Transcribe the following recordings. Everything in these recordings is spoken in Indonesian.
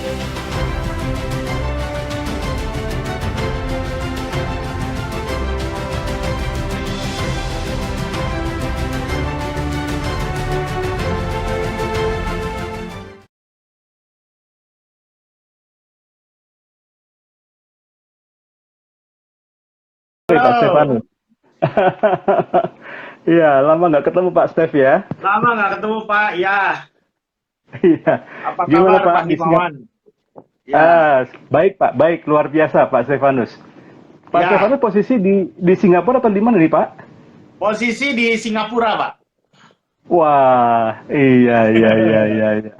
Pak Halo, Stefanus. Iya, lama nggak ketemu Pak Stef ya. lama nggak ketemu Pak. Ya, Iya. apa Gimana kabar Pak Pak di Singapura? Himawan? Ya, Baik Pak, baik luar biasa Pak Stefanus. Pak ya, Stefanus posisi di Singapura atau di mana nih Pak? posisi di Singapura Pak. Wah, iya iya iya iya. Iya.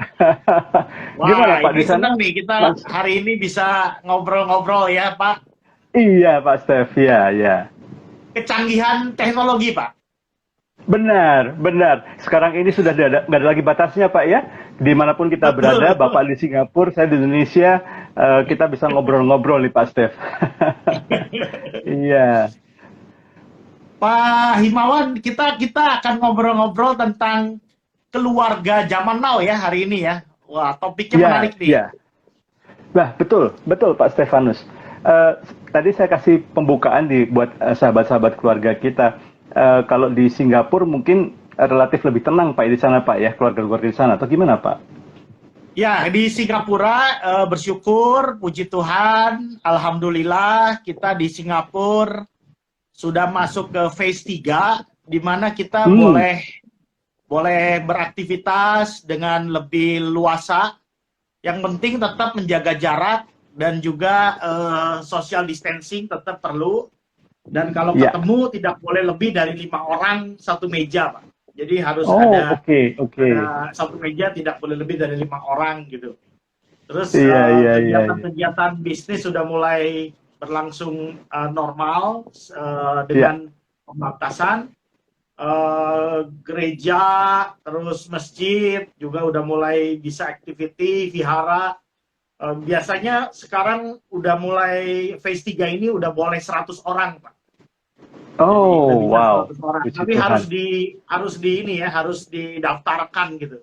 Gimana Wah, Pak ini di sana? senang nih kita Mas, hari ini bisa ngobrol-ngobrol ya Pak. iya Pak Stef, iya iya. Kecanggihan teknologi Pak. Benar, benar. Sekarang ini sudah nggak ada lagi batasnya, Pak ya. Dimanapun kita berada, Betul. Bapak di Singapura, saya di Indonesia, kita bisa ngobrol-ngobrol nih, Pak Stef. Iya, Pak Himawan, kita akan ngobrol-ngobrol tentang keluarga zaman now ya hari ini ya. Wah, topiknya iya, menarik nih. iya. Nah, betul, betul, Pak Stefanus. Eh, Tadi saya kasih pembukaan buat sahabat-sahabat keluarga kita. Kalau di Singapura mungkin relatif lebih tenang, Pak, di sana, Pak ya, keluarga-keluarga di sana. Atau gimana, Pak? Ya, di Singapura bersyukur, puji Tuhan, alhamdulillah kita di Singapura sudah masuk ke phase 3 di mana kita Hmm, boleh boleh beraktivitas dengan lebih luasa. Yang penting tetap menjaga jarak dan juga social distancing tetap perlu. Dan kalau ya. ketemu tidak boleh lebih dari 5 orang satu meja, Pak. Jadi harus Oh, ada oke, oke. satu meja tidak boleh lebih dari 5 orang gitu. Terus Iya, iya, iya, iya. kegiatan-kegiatan bisnis sudah mulai berlangsung normal Iya. dengan pembatasan. Gereja, terus masjid juga udah mulai bisa activity, vihara. Biasanya sekarang udah mulai phase 3 ini udah boleh 100 orang, Pak. Jadi udah Oh, bisa wow. 100 orang. Puji Tapi Tuhan. harus di ini ya, harus didaftarkan gitu.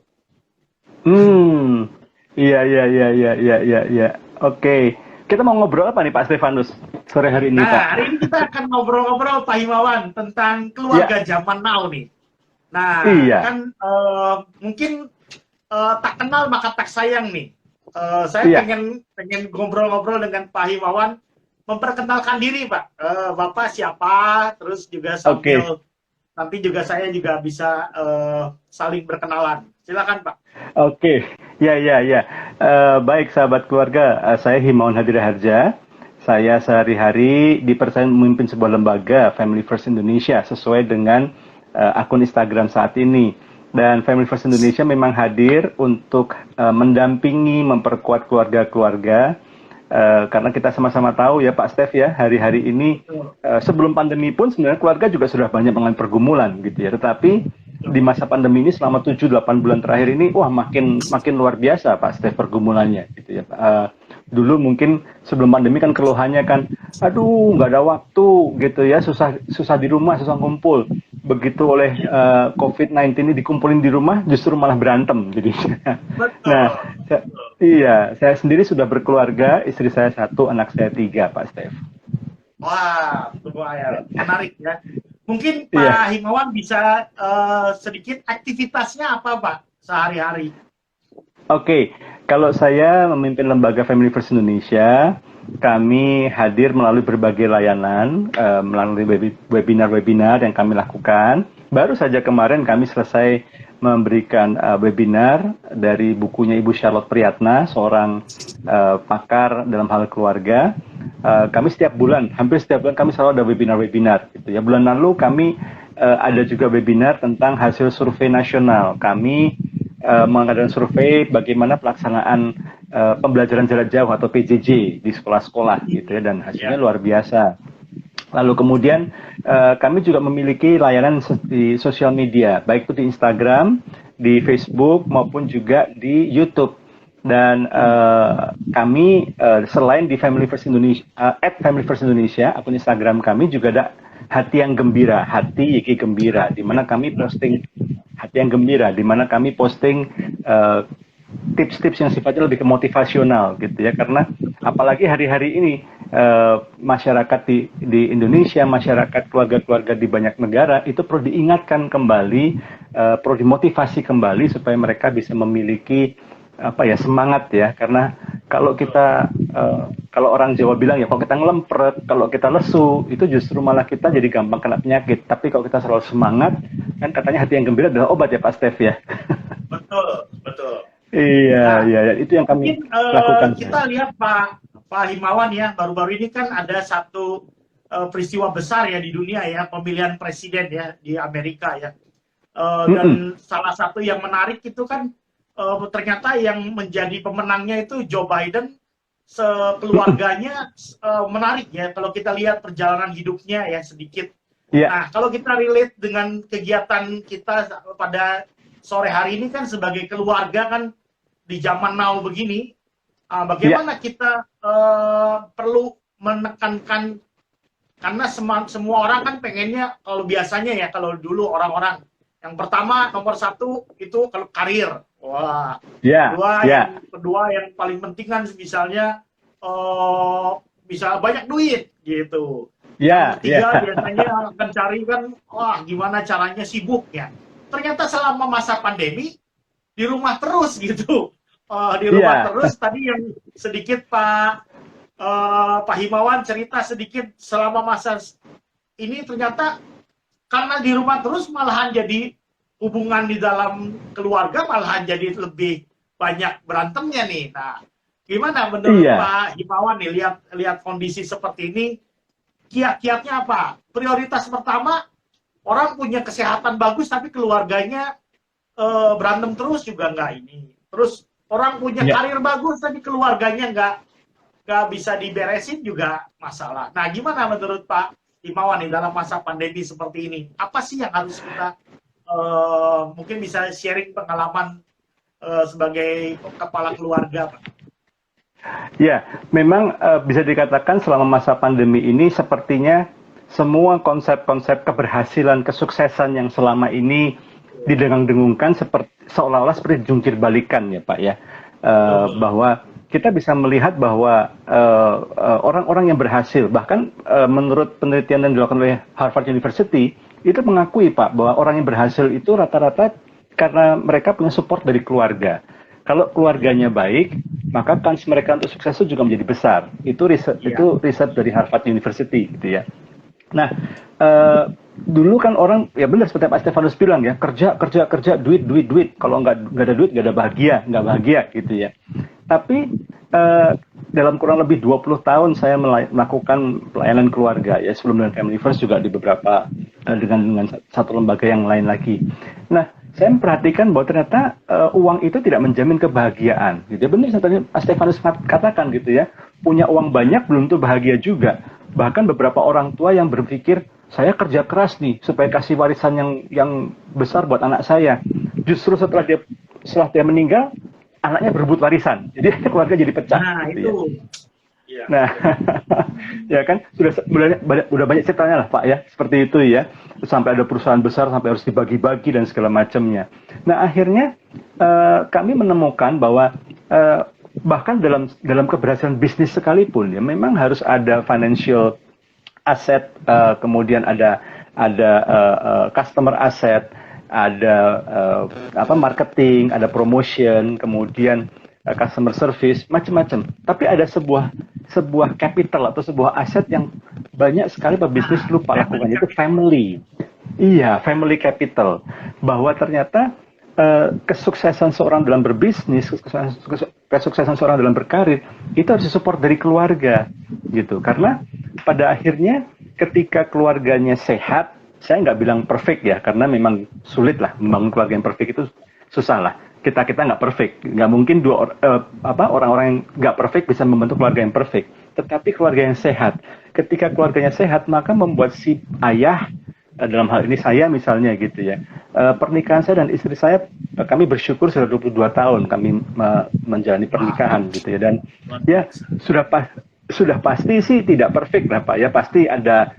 Hmm. Iya, iya, iya, iya, iya, iya, iya. Oke. Kita mau ngobrol apa nih Pak Stefanus sore hari ini, Pak? Nah, hari ini kita akan ngobrol-ngobrol Pak Himawan tentang Ya, keluarga zaman now nih. Nah, iya, kan mungkin tak kenal maka tak sayang nih. Saya iya. pengen ngobrol-ngobrol dengan Pak Himawan, memperkenalkan diri Pak. Bapak siapa? Terus juga Oke, sambil nanti juga saya juga bisa saling berkenalan. Silakan Pak. oke. Ya, ya, ya. Baik, sahabat keluarga. Saya Himawan Hadiraharja. Saya sehari-hari dipercaya memimpin sebuah lembaga Family First Indonesia sesuai dengan akun Instagram saat ini. Dan Family First Indonesia memang hadir untuk mendampingi, memperkuat keluarga-keluarga. Karena kita sama-sama tahu ya Pak Stef ya, hari-hari ini Betul, sebelum pandemi pun sebenarnya keluarga juga sudah banyak mengalami pergumulan gitu ya. Tetapi di betul. masa pandemi ini selama 7-8 bulan terakhir ini, wah makin makin luar biasa Pak Stef pergumulannya gitu ya. Dulu mungkin sebelum pandemi kan keluhannya kan, aduh nggak ada waktu gitu ya, susah susah di rumah, susah ngumpul. Begitu oleh COVID-19 ini dikumpulin di rumah, justru malah berantem jadi. Nah, Betul. iya, saya sendiri sudah berkeluarga, istri saya satu, anak saya tiga, Pak Stef. Wah, lumayan menarik ya. Mungkin Iya, Pak Himawan bisa sedikit aktivitasnya apa Pak sehari-hari? oke. Kalau saya memimpin lembaga Family First Indonesia, kami hadir melalui berbagai layanan, melalui webinar-webinar yang kami lakukan. Baru saja kemarin kami selesai memberikan webinar dari bukunya Ibu Charlotte Priyatna, seorang pakar dalam hal keluarga. Kami setiap bulan, hampir setiap bulan kami selalu ada webinar-webinar. Gitu ya. Bulan lalu kami ada juga webinar tentang hasil survei nasional. Kami mengadakan survei bagaimana pelaksanaan pembelajaran jarak jauh atau PJJ di sekolah-sekolah gitu ya, dan hasilnya Ya, luar biasa. Lalu kemudian kami juga memiliki layanan di sosial media, baik itu di Instagram, di Facebook maupun juga di YouTube. Dan kami selain di Family First Indonesia, @Family First Indonesia, akun Instagram kami juga ada Hati yang Gembira, Hati Yiki Gembira, di mana kami posting Hati yang Gembira, di mana kami posting eh, tips-tips yang sifatnya lebih ke motivasional gitu ya, karena apalagi hari-hari ini masyarakat di Indonesia, masyarakat keluarga-keluarga di banyak negara itu perlu diingatkan kembali, perlu dimotivasi kembali supaya mereka bisa memiliki semangat ya, karena kalau kita kalau orang Jawa bilang ya, kalau kita ngelempret, kalau kita lesu, itu justru malah kita jadi gampang kena penyakit. Tapi kalau kita selalu semangat, kan katanya hati yang gembira adalah obat ya Pak Stef ya. Betul, betul. Iya, Nah, iya, itu yang kami mungkin lakukan. kita lihat Pak Himawan ya, baru-baru ini kan ada satu peristiwa besar ya di dunia ya, pemilihan presiden ya di Amerika ya. Dan salah satu yang menarik itu kan ternyata yang menjadi pemenangnya itu Joe Biden, sekeluarganya menarik ya kalau kita lihat perjalanan hidupnya ya sedikit. Yeah. Nah, kalau kita relate dengan kegiatan kita pada sore hari ini kan sebagai keluarga kan di zaman now begini, bagaimana kita perlu menekankan, karena semua orang kan pengennya, kalau biasanya ya, kalau dulu orang-orang yang pertama nomor satu itu kalau karir, wah, kedua yang paling penting kan misalnya bisa banyak duit gitu. Yang ketiga biasanya akan cari kan, wah gimana caranya sibuk ya. Ternyata selama masa pandemi di rumah terus gitu, di rumah terus. Tadi yang sedikit Pak Himawan cerita sedikit selama masa ini, ternyata karena di rumah terus malahan jadi hubungan di dalam keluarga malahan jadi lebih banyak berantemnya nih. Nah, gimana menurut Pak Himawan nih lihat kondisi seperti ini? Kiat-kiatnya apa? Prioritas pertama, orang punya kesehatan bagus tapi keluarganya berantem terus juga nggak ini. Terus orang punya karir bagus tapi keluarganya nggak bisa diberesin juga masalah. Nah, gimana menurut Pak Himawan nih dalam masa pandemi seperti ini? Apa sih yang harus kita mungkin bisa sharing pengalaman sebagai kepala keluarga, Pak? Ya, memang bisa dikatakan selama masa pandemi ini sepertinya semua konsep-konsep keberhasilan, kesuksesan yang selama ini didengung-dengungkan seolah-olah seperti jungkir balikan ya Pak ya, bahwa kita bisa melihat bahwa orang-orang yang berhasil, bahkan menurut penelitian yang dilakukan oleh Harvard University, itu mengakui Pak bahwa orang yang berhasil itu rata-rata karena mereka punya support dari keluarga. Kalau keluarganya baik, maka kans mereka untuk sukses itu juga menjadi besar. Itu riset dari Harvard University gitu ya. Nah, dulu kan orang ya benar seperti Pak Stefanus bilang ya, kerja, duit. Kalau nggak ada duit, nggak ada bahagia gitu ya. Tapi dalam kurang lebih 20 tahun saya melakukan pelayanan keluarga ya, sebelum dengan Family First juga di beberapa dengan satu lembaga yang lain lagi. Nah, saya memperhatikan bahwa ternyata uang itu tidak menjamin kebahagiaan. Gitu ya. Benar tadi Pak Stefanus katakan gitu ya, punya uang banyak belum tentu bahagia juga. Bahkan beberapa orang tua yang berpikir, saya kerja keras nih supaya kasih warisan yang besar buat anak saya. Justru setelah dia meninggal, anaknya berebut warisan. Jadi keluarga jadi pecah. Nah, gitu itu. Ya. Nah, ya kan sudah banyak ceritanya lah Pak ya, seperti itu ya. Sampai ada perusahaan besar sampai harus dibagi-bagi dan segala macamnya. Nah, akhirnya kami menemukan bahwa bahkan dalam keberhasilan bisnis sekalipun ya memang harus ada financial asset, kemudian ada customer asset, ada marketing, ada promotion, kemudian customer service, macam-macam. Tapi ada sebuah capital atau sebuah aset yang banyak sekali pebisnis lupa lakukan, yaitu family. Iya, family capital. Bahwa ternyata kesuksesan seorang dalam berbisnis, kesuksesan seorang dalam berkarir, itu harus disupport dari keluarga, gitu. Karena pada akhirnya ketika keluarganya sehat, saya nggak bilang perfect ya, karena memang sulit lah membangun keluarga yang perfect, itu susah lah. Kita nggak perfect, nggak mungkin orang-orang yang nggak perfect bisa membentuk keluarga yang perfect. Tetapi keluarga yang sehat, ketika keluarganya sehat, maka membuat si ayah, dalam hal ini saya misalnya gitu ya, pernikahan saya dan istri saya, kami bersyukur sudah 22 tahun kami menjalani pernikahan gitu ya, dan ya sudah pasti sih tidak perfect lah Pak ya, pasti ada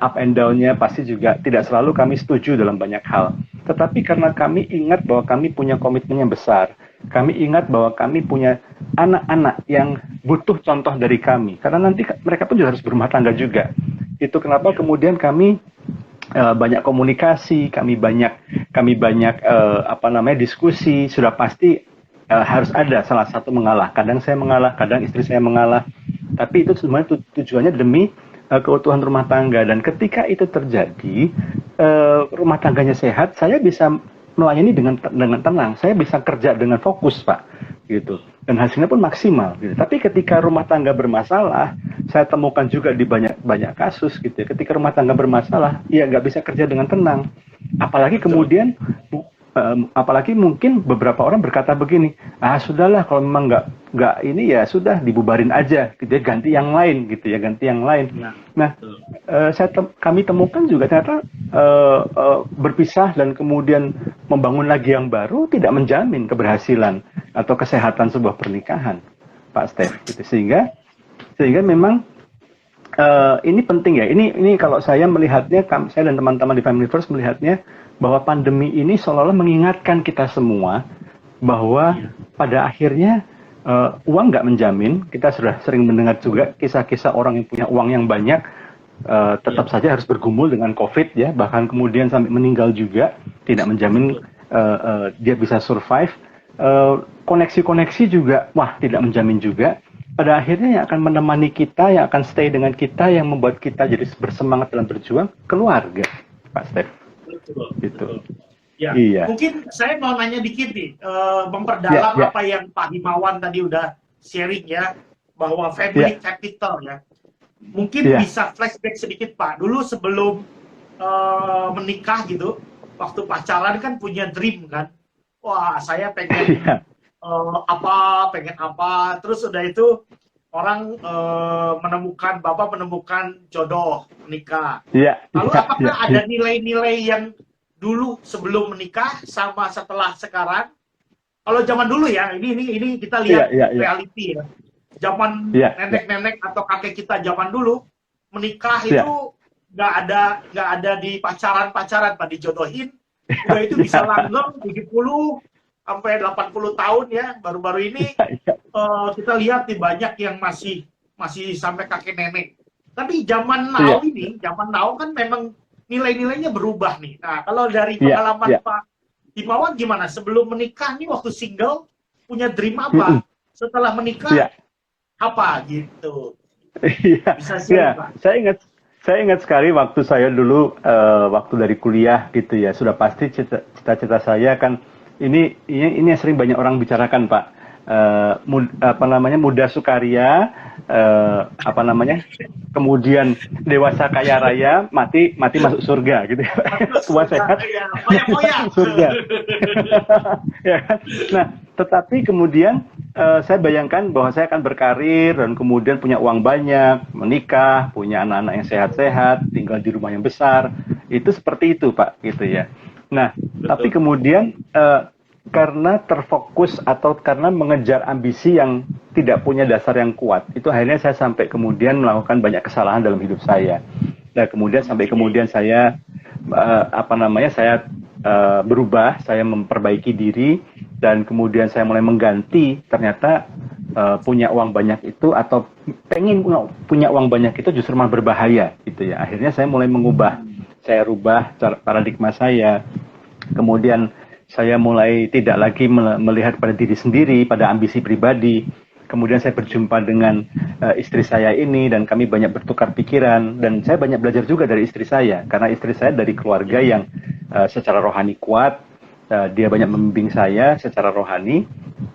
up and down-nya, pasti juga tidak selalu kami setuju dalam banyak hal. Tetapi karena kami ingat bahwa kami punya komitmen yang besar, kami ingat bahwa kami punya anak-anak yang butuh contoh dari kami, karena nanti mereka pun juga harus berumah tangga juga. Itu kenapa kemudian kami banyak komunikasi, kami banyak diskusi. Sudah pasti harus ada salah satu mengalah. Kadang saya mengalah, kadang istri saya mengalah. Tapi itu sebenarnya tujuannya demi keutuhan rumah tangga. Dan ketika itu terjadi, rumah tangganya sehat, saya bisa melayani dengan tenang. Saya bisa kerja dengan fokus, Pak, gitu. Dan hasilnya pun maksimal, gitu. Tapi ketika rumah tangga bermasalah, saya temukan juga di banyak kasus, gitu ya. Ketika rumah tangga bermasalah, ya nggak bisa kerja dengan tenang. Apalagi kemudian, apalagi mungkin beberapa orang berkata begini, sudahlah kalau memang nggak ini ya sudah dibubarin aja, gitu ya, ganti yang lain, gitu ya, ganti yang lain. Ya, nah, kami temukan juga ternyata berpisah dan kemudian membangun lagi yang baru tidak menjamin keberhasilan atau kesehatan sebuah pernikahan, Pak Steph. Gitu. Sehingga memang ini penting ya. Ini kalau saya melihatnya, saya dan teman-teman di Family First melihatnya bahwa pandemi ini seolah-olah mengingatkan kita semua bahwa pada akhirnya uang nggak menjamin. Kita sudah sering mendengar juga kisah-kisah orang yang punya uang yang banyak tetap saja harus bergumul dengan COVID ya, bahkan kemudian sampai meninggal juga, tidak menjamin dia bisa survive. Koneksi-koneksi juga, tidak menjamin juga. Pada akhirnya yang akan menemani kita, yang akan stay dengan kita, yang membuat kita jadi bersemangat dalam berjuang, keluarga, Pak Steph. Betul. Ya, iya. Mungkin saya mau nanya dikit nih, memperdalam apa yang Pak Himawan tadi udah sharing ya, bahwa family capital ya. Mungkin bisa flashback sedikit Pak, dulu sebelum menikah gitu, waktu pacaran kan punya dream kan, wah saya pengen pengen apa, terus udah itu orang Bapak menemukan jodoh menikah. Lalu apakah ada nilai-nilai yang dulu sebelum menikah sama setelah sekarang? Kalau zaman dulu ya, ini kita lihat reality ya. Zaman nenek-nenek atau kakek kita zaman dulu menikah itu nggak ada di pacaran Pak, dijodohin udah itu bisa langgeng 70 sampai 80 tahun ya. Baru-baru ini kita lihat nih banyak yang masih sampai kakek nenek. Tapi zaman now kan memang nilai-nilainya berubah nih. Nah, kalau dari pengalaman Pak Himawan gimana? Sebelum menikah nih waktu single punya dream apa? Setelah menikah apa gitu? Bisa share, Pak? Saya ingat sekali waktu saya dulu waktu dari kuliah gitu ya. Sudah pasti cita-cita saya kan ini yang sering banyak orang bicarakan, Pak. Muda sukaria, kemudian dewasa kaya raya, mati masuk surga gitu ya. Tua sehat surga. Ya kan? Nah, tetapi kemudian saya bayangkan bahwa saya akan berkarir dan kemudian punya uang banyak, menikah, punya anak-anak yang sehat-sehat, tinggal di rumah yang besar. Itu seperti itu, Pak, gitu ya. Nah, tapi kemudian karena terfokus atau karena mengejar ambisi yang tidak punya dasar yang kuat, itu akhirnya saya sampai kemudian melakukan banyak kesalahan dalam hidup saya. Nah, kemudian saya berubah, saya memperbaiki diri, dan kemudian saya mulai mengganti. Ternyata punya uang banyak itu atau pengen punya uang banyak itu justru malah berbahaya gitu ya. Akhirnya saya mulai mengubah, saya rubah paradigma saya. Kemudian saya mulai tidak lagi melihat pada diri sendiri, pada ambisi pribadi. Kemudian saya berjumpa dengan istri saya ini dan kami banyak bertukar pikiran, dan saya banyak belajar juga dari istri saya, karena istri saya dari keluarga yang secara rohani kuat. Dia banyak membimbing saya secara rohani,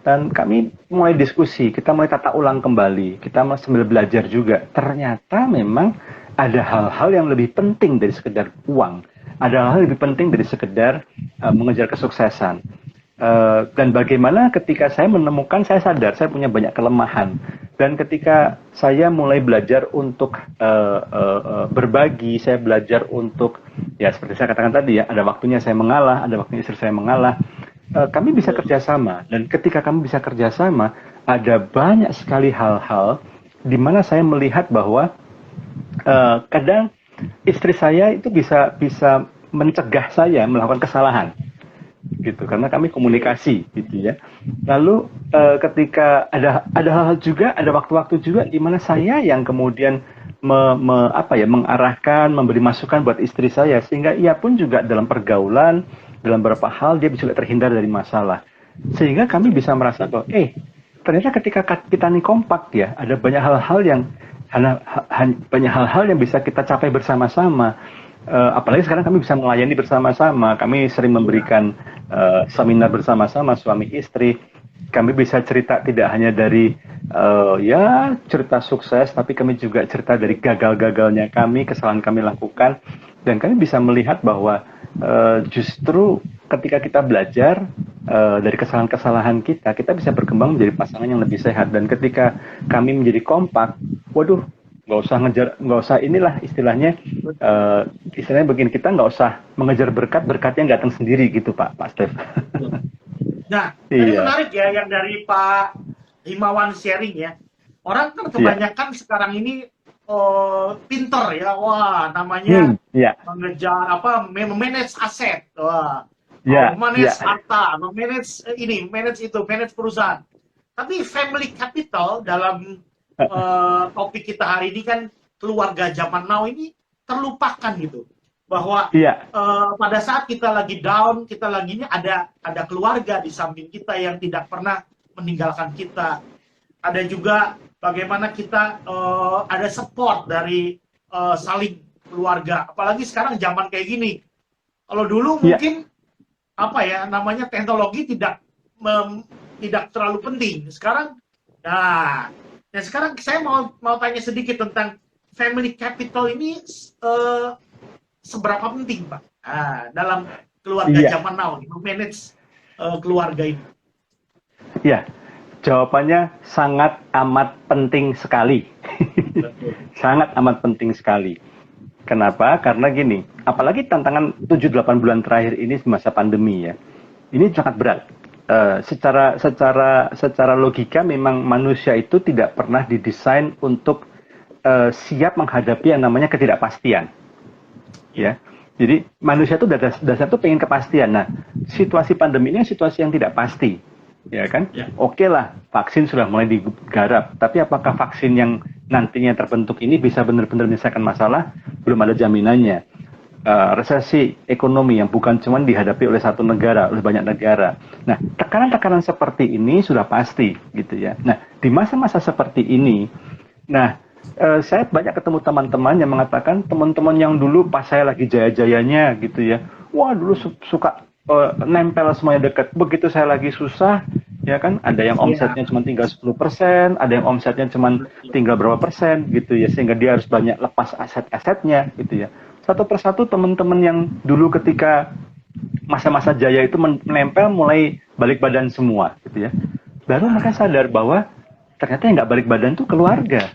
dan kami mulai diskusi, kita mulai tata ulang kembali, kita sambil belajar juga. Ternyata memang ada hal-hal yang lebih penting dari sekedar uang. Ada hal lebih penting dari sekedar mengejar kesuksesan. Dan bagaimana ketika saya menemukan, saya sadar saya punya banyak kelemahan. Dan ketika saya mulai belajar untuk berbagi, saya belajar untuk, ya seperti saya katakan tadi ya, ada waktunya saya mengalah, ada waktunya istri saya mengalah. Kami bisa kerjasama. Dan ketika kami bisa kerjasama, ada banyak sekali hal-hal di mana saya melihat bahwa kadang istri saya itu bisa mencegah saya melakukan kesalahan. gitu, karena kami komunikasi gitu ya. Lalu ketika ada hal-hal juga, ada waktu-waktu juga di mana saya yang kemudian mengarahkan, memberi masukan buat istri saya, sehingga ia pun juga dalam pergaulan, dalam beberapa hal dia bisa terhindar dari masalah. Sehingga kami bisa merasa bahwa, ternyata ketika kita nih kompak ya, ada banyak hal-hal yang bisa kita capai bersama-sama. Apalagi sekarang kami bisa melayani bersama-sama. Kami sering memberikan seminar bersama-sama suami istri. Kami bisa cerita tidak hanya dari cerita sukses, tapi kami juga cerita dari gagal-gagalnya kami, kesalahan kami lakukan, dan kami bisa melihat bahwa justru ketika kita belajar dari kesalahan-kesalahan kita bisa berkembang menjadi pasangan yang lebih sehat. Dan ketika kami menjadi kompak, waduh, nggak usah inilah istilahnya begini, kita nggak usah mengejar berkatnya nggak datang sendiri gitu Pak Stef. Nah, ini menarik ya yang dari Pak Himawan sharing ya. Orang kan kebanyakan sekarang ini pinter ya, wah namanya mengejar manage aset, wah, manage harta, manage ini, manage itu, manage perusahaan. Tapi family capital dalam topik kita hari ini kan keluarga zaman now ini terlupakan gitu, bahwa pada saat kita lagi down, kita lagi ini ada keluarga di samping kita yang tidak pernah meninggalkan kita. Ada juga bagaimana kita ada support dari saling keluarga. Apalagi sekarang zaman kayak gini. Kalau dulu mungkin namanya teknologi tidak terlalu penting. Sekarang, sekarang saya mau tanya sedikit tentang family capital ini seberapa penting Pak dalam keluarga zaman now, manage keluarga ini. Ya, jawabannya sangat amat penting sekali. Sangat amat penting sekali. Kenapa? Karena gini, apalagi tantangan 7-8 bulan terakhir ini masa pandemi ya. Ini sangat berat. Secara logika memang manusia itu tidak pernah didesain untuk siap menghadapi yang namanya ketidakpastian. Ya. Jadi manusia itu dasar itu pengen kepastian. Nah, situasi pandemi ini situasi yang tidak pasti. Ya kan? Oke lah, vaksin sudah mulai digarap, tapi apakah vaksin yang nantinya terbentuk ini bisa benar-benar menyelesaikan masalah? Belum ada jaminannya. Resesi ekonomi yang bukan cuma dihadapi oleh satu negara, oleh banyak negara. Nah, tekanan-tekanan seperti ini sudah pasti, gitu ya. Nah, di masa-masa seperti ini, saya banyak ketemu teman-teman yang mengatakan teman-teman yang dulu pas saya lagi jaya-jayanya, gitu ya. Wah, dulu suka nempel semuanya dekat. Begitu saya lagi susah, ya kan, ada yang omsetnya cuma tinggal 10%, ada yang omsetnya cuma tinggal berapa persen, gitu ya, sehingga dia harus banyak lepas aset-asetnya, gitu ya. Satu persatu teman-teman yang dulu ketika masa-masa jaya itu menempel mulai balik badan semua, gitu ya. Baru mereka sadar bahwa ternyata yang nggak balik badan tuh keluarga.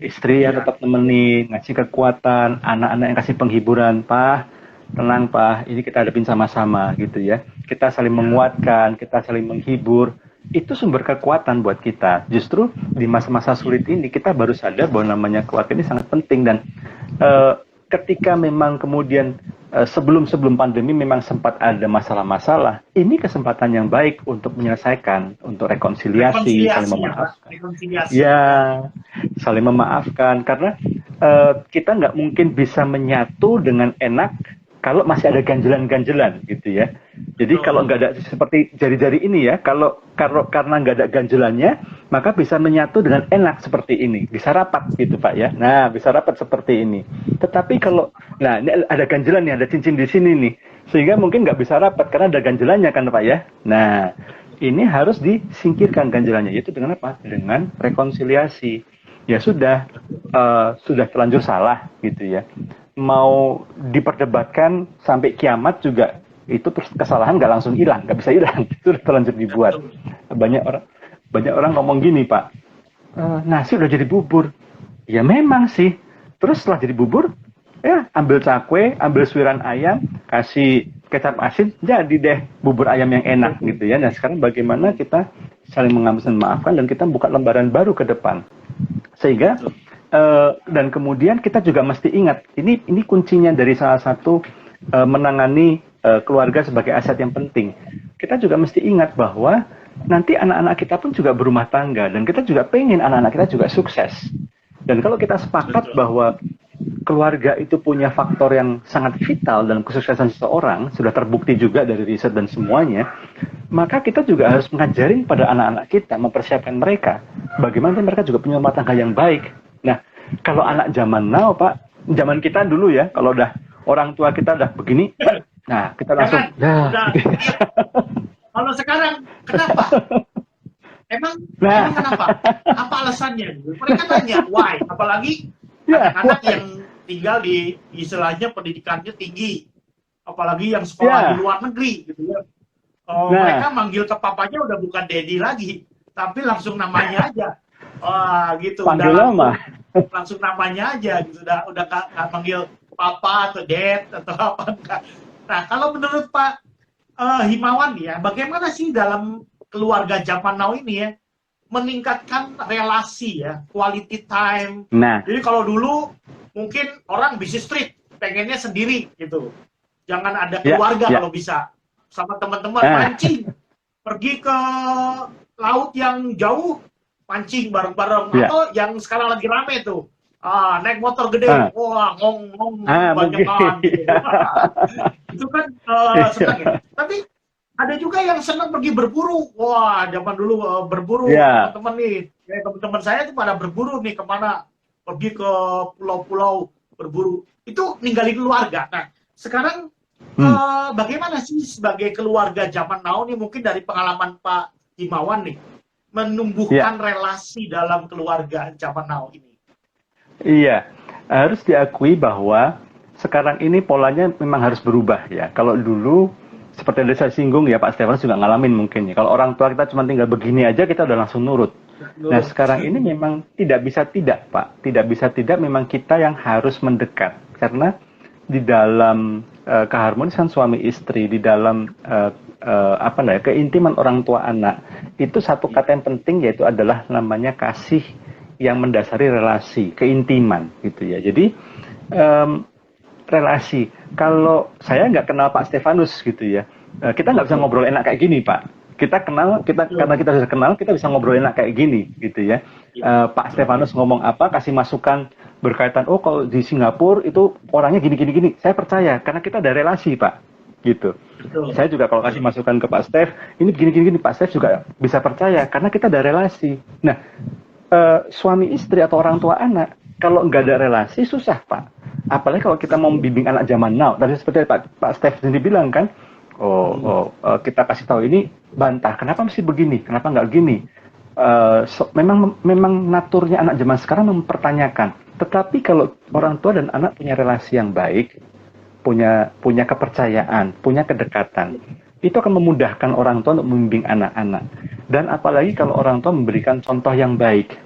Istri yang tetap nemenin, ngasih kekuatan, anak-anak yang kasih penghiburan, Pak. Tenang Pak, ini kita hadapin sama-sama gitu ya. Kita saling menguatkan, kita saling menghibur. Itu sumber kekuatan buat kita. Justru di masa-masa sulit ini kita baru sadar bahwa namanya keluarga ini sangat penting. Dan ketika memang kemudian sebelum pandemi memang sempat ada masalah-masalah, ini kesempatan yang baik untuk menyelesaikan, untuk rekonsiliasi saling memaafkan. Ya, saling memaafkan. Karena kita nggak mungkin bisa menyatu dengan enak kalau masih ada ganjelan-ganjelan gitu ya. Jadi kalau nggak ada seperti jari-jari ini ya, kalau karena nggak ada ganjelannya, maka bisa menyatu dengan enak seperti ini, bisa rapat gitu Pak ya. Nah, bisa rapat seperti ini. Tetapi kalau, ini ada ganjelan nih, ada cincin di sini nih, sehingga mungkin nggak bisa rapat karena ada ganjelannya kan Pak ya. Nah, ini harus disingkirkan ganjelannya, yaitu dengan apa? Dengan rekonsiliasi. Ya sudah terlanjur salah gitu ya. Mau diperdebatkan sampai kiamat juga itu terus kesalahan nggak langsung hilang, nggak bisa hilang, itu udah terlanjur dibuat. Banyak orang ngomong gini Pak, nasi udah jadi bubur. Ya memang sih. Terus setelah jadi bubur, ya ambil cakwe, ambil suiran ayam, kasih kecap asin, jadi deh bubur ayam yang enak gitu ya. Nah sekarang bagaimana kita saling mengampuni dan memaafkan dan kita buka lembaran baru ke depan, sehingga dan kemudian kita juga mesti ingat ini kuncinya dari salah satu menangani keluarga sebagai aset yang penting. kita juga mesti ingat bahwa nanti anak-anak kita pun juga berumah tangga, dan kita juga pengen anak-anak kita juga sukses. Dan kalau kita sepakat bahwa keluarga itu punya faktor yang sangat vital dalam kesuksesan seseorang, sudah terbukti juga dari riset dan semuanya, maka kita juga harus mengajarin pada anak-anak kita, mempersiapkan mereka bagaimana mereka juga punya rumah tangga yang baik. Nah, kalau anak zaman now, Pak, zaman kita dulu ya, kalau udah orang tua kita udah begini, nah kita langsung, udah. Kalau sekarang, kenapa? Emang kenapa? Apa alasannya? Mereka tanya, why? Apalagi anak-anak yang tinggal di istilahnya pendidikannya tinggi, apalagi yang sekolah di luar negeri, gitu ya. Mereka manggil ke papanya udah bukan daddy lagi, tapi langsung namanya aja. Gitu. Panggil nama. Langsung namanya aja, gitu. Udah nggak manggil papa atau dad atau apa enggak. Nah, kalau menurut Pak Himawan ya, bagaimana sih dalam keluarga zaman now ini ya meningkatkan relasi ya, quality time. Nah, jadi kalau dulu mungkin orang busy street, pengennya sendiri gitu, jangan ada keluarga kalau bisa, sama teman-teman mancing, pergi ke laut yang jauh, mancing bareng-bareng, atau yang sekarang lagi rame tuh, naik motor gede, wah ngong banyakan gitu. Itu kan senang ya. Tapi ada juga yang senang pergi berburu. Wah, zaman dulu berburu, teman-teman nih. Teman-teman saya tuh pada berburu nih kemana? Pergi ke pulau-pulau berburu. Itu ninggalin keluarga. Nah, sekarang bagaimana sih sebagai keluarga zaman now nih, mungkin dari pengalaman Pak Himawan nih, menumbuhkan relasi dalam keluarga zaman now ini? Iya, harus diakui bahwa sekarang ini polanya memang harus berubah ya. Kalau dulu seperti yang saya singgung ya, Pak Stefanus juga ngalamin mungkin ya. Kalau orang tua kita cuma tinggal begini aja, kita udah langsung nurut. Nah, sekarang ini memang tidak bisa tidak, Pak. Tidak bisa tidak, memang kita yang harus mendekat. Karena di dalam keharmonisan suami istri, di dalam keintiman orang tua anak, itu satu kata yang penting, yaitu adalah namanya kasih yang mendasari relasi, keintiman gitu ya. Jadi relasi. Kalau saya nggak kenal Pak Stefanus gitu ya, kita nggak bisa ngobrol enak kayak gini, Pak. Karena kita sudah kenal, kita bisa ngobrol enak kayak gini gitu ya. Pak Stefanus ngomong apa, kasih masukan berkaitan, oh kalau di Singapura itu orangnya gini. Saya percaya karena kita ada relasi, Pak. Gitu. Saya juga kalau kasih masukan ke Pak Stef, ini gini, Pak Stef juga bisa percaya karena kita ada relasi. Nah, suami istri atau orang tua anak, kalau nggak ada relasi susah, Pak. Apalagi kalau kita mau membimbing anak zaman now. Tadi seperti Pak Stef sendiri bilang kan, kita kasih tahu ini bantah. Kenapa mesti begini? Kenapa nggak gini? Memang naturnya anak zaman sekarang mempertanyakan. Tetapi kalau orang tua dan anak punya relasi yang baik, punya kepercayaan, punya kedekatan, itu akan memudahkan orang tua untuk membimbing anak-anak. Dan apalagi kalau orang tua memberikan contoh yang baik.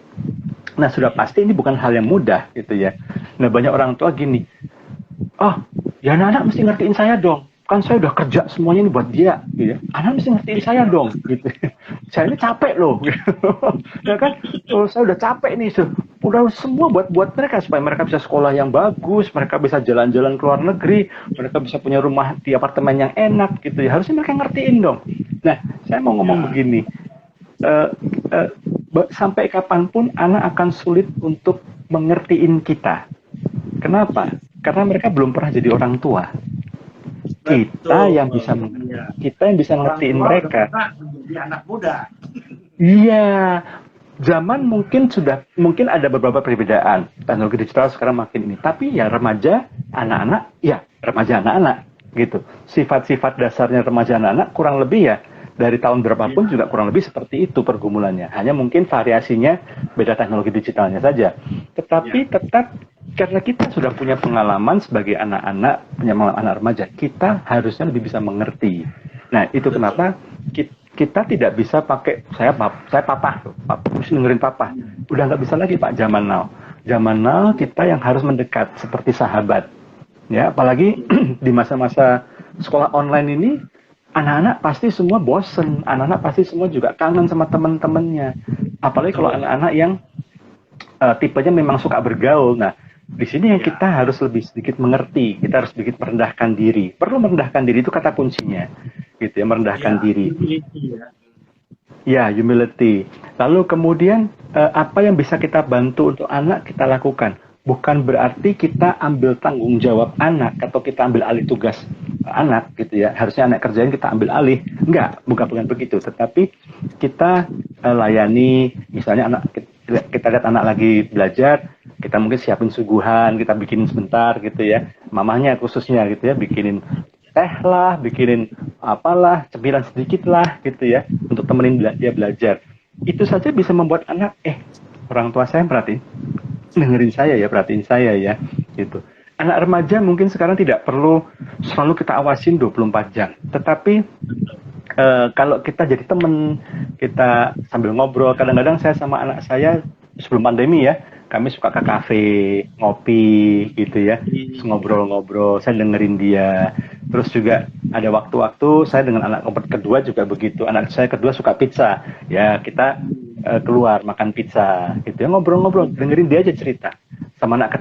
Nah, sudah pasti ini bukan hal yang mudah gitu ya. Nah, banyak orang tua gini, ya anak-anak mesti ngertiin saya dong. Kan saya udah kerja semuanya ini buat dia, gitu ya. Anak mesti ngertiin saya dong, gitu. Saya ini capek loh, gitu. Ya kan? Saya udah capek nih, udah semua buat mereka supaya mereka bisa sekolah yang bagus, mereka bisa jalan-jalan ke luar negeri, mereka bisa punya rumah di apartemen yang enak, gitu ya. Harusnya mereka ngertiin dong. Nah, saya mau ngomong begini. Sampai kapanpun anak akan sulit untuk mengertiin kita. Kenapa? Karena mereka belum pernah jadi orang tua. Kita yang bisa ngertiin mereka. Menjadi anak muda. Iya. Zaman mungkin ada beberapa perbedaan. Teknologi digital sekarang makin ini. Tapi ya remaja, anak-anak gitu. Sifat-sifat dasarnya remaja anak-anak kurang lebih ya dari tahun berapapun juga kurang lebih seperti itu pergumulannya. Hanya mungkin variasinya beda teknologi digitalnya saja. Tetapi tetap karena kita sudah punya pengalaman sebagai anak-anak, punya pengalaman anak remaja, kita harusnya lebih bisa mengerti. Nah, itu kenapa kita tidak bisa pakai saya papa, mesti dengerin papa. Udah nggak bisa lagi, Pak, zaman now. Zaman now kita yang harus mendekat seperti sahabat. Ya, apalagi di masa-masa sekolah online ini, anak-anak pasti semua bosen, anak-anak pasti semua juga kangen sama teman-temannya. Apalagi kalau anak-anak yang tipenya memang suka bergaul. Nah, di sini yang kita harus lebih sedikit mengerti, kita harus sedikit merendahkan diri. Perlu merendahkan diri, itu kata kuncinya. gitu ya, merendahkan Ya, diri. humility ya. Ya, humility. Lalu kemudian apa yang bisa kita bantu untuk anak kita lakukan. Bukan berarti kita ambil tanggung jawab anak atau kita ambil alih tugas anak gitu ya. Harusnya anak kerjain kita ambil alih. Enggak, bukan begitu. Tetapi kita layani, misalnya kita lihat anak lagi belajar, kita mungkin siapin suguhan, kita bikinin sebentar gitu ya. Mamahnya khususnya gitu ya, bikinin teh lah, bikinin apalah, cemilan sedikit lah gitu ya, untuk temenin dia belajar. Itu saja bisa membuat anak, orang tua saya dengerin saya ya, perhatiin saya ya, gitu. Anak remaja mungkin sekarang tidak perlu selalu kita awasin 24 jam, tetapi kalau kita jadi temen, kita sambil ngobrol, kadang-kadang saya sama anak saya sebelum pandemi ya, kami suka ke kafe, ngopi gitu ya, ngobrol-ngobrol, saya dengerin dia. Terus juga ada waktu-waktu saya dengan anak kedua juga begitu, anak saya kedua suka pizza, ya kita keluar makan pizza gitu ya, ngobrol-ngobrol, dengerin dia aja cerita. Sama anak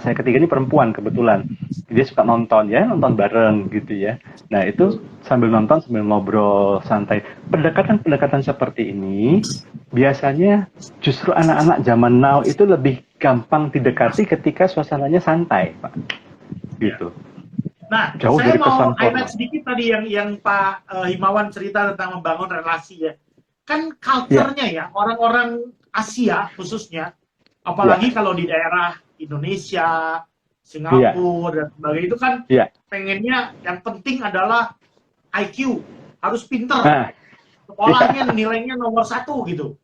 saya ketiga ini perempuan kebetulan, dia suka nonton ya, nonton bareng gitu ya. Nah itu sambil nonton sambil ngobrol santai. Pendekatan seperti ini biasanya justru anak-anak zaman now itu lebih gampang didekati ketika suasananya santai, Pak. Gitu. Nah, Jauh saya dari kesan mau highlight formal. sedikit tadi yang Pak Himawan cerita tentang membangun relasi ya. Kan Ya, culture-nya ya, orang-orang Asia khususnya, ya, apalagi kalau di daerah Indonesia, iya, Singapura, dan sebagainya, itu kan iya. pengennya yang penting adalah IQ, harus pinter, Nah, sekolahnya nilainya nomor 1 gitu.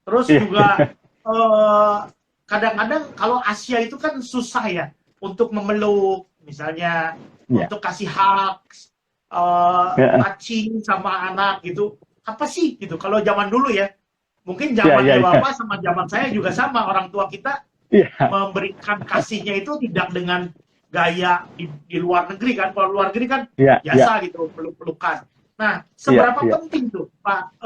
Terus iya, juga eh, kadang-kadang kalau Asia itu kan susah ya untuk memeluk, misalnya iya, untuk kasih hak, iya, touching sama anak gitu. Apa sih gitu? Kalau zaman dulu ya, mungkin iya, iya, zamannya iya, Bapak sama zaman saya juga sama. Orang tua kita iya, memberikan kasihnya itu tidak dengan gaya di luar negeri kan. Kalau luar negeri kan iya, iya, biasa gitu, peluk-pelukan. Nah, iya, seberapa iya. penting tuh Pak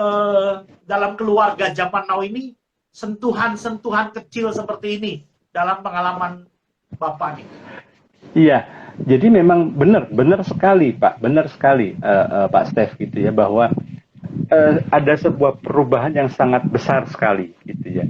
dalam keluarga zaman now ini sentuhan-sentuhan kecil seperti ini dalam pengalaman Bapak nih? Iya, jadi memang benar sekali Pak, benar sekali Pak Steph gitu ya, bahwa ada sebuah perubahan yang sangat besar sekali gitu ya.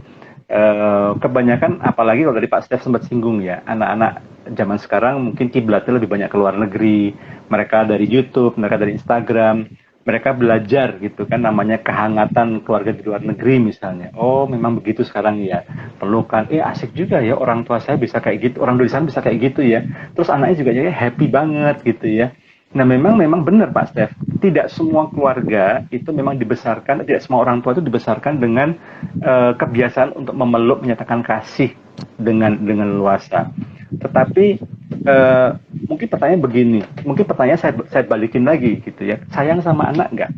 Kebanyakan apalagi kalau dari Pak Steph sempat singgung ya, anak-anak zaman sekarang mungkin kiblatnya lebih banyak ke luar negeri, mereka dari YouTube, mereka dari Instagram, mereka belajar gitu kan, namanya kehangatan keluarga di luar negeri misalnya. Oh memang begitu sekarang ya, pelukan, asik juga ya, orang tua saya bisa kayak gitu, orang di sana bisa kayak gitu ya, terus anaknya juga jadi happy banget gitu ya. Nah memang benar Pak Steph, tidak semua keluarga itu memang dibesarkan, tidak semua orang tua itu dibesarkan dengan kebiasaan untuk memeluk, menyatakan kasih dengan luasa. Tetapi mungkin pertanyaan begini, mungkin pertanyaan saya balikin lagi gitu ya, sayang sama anak nggak?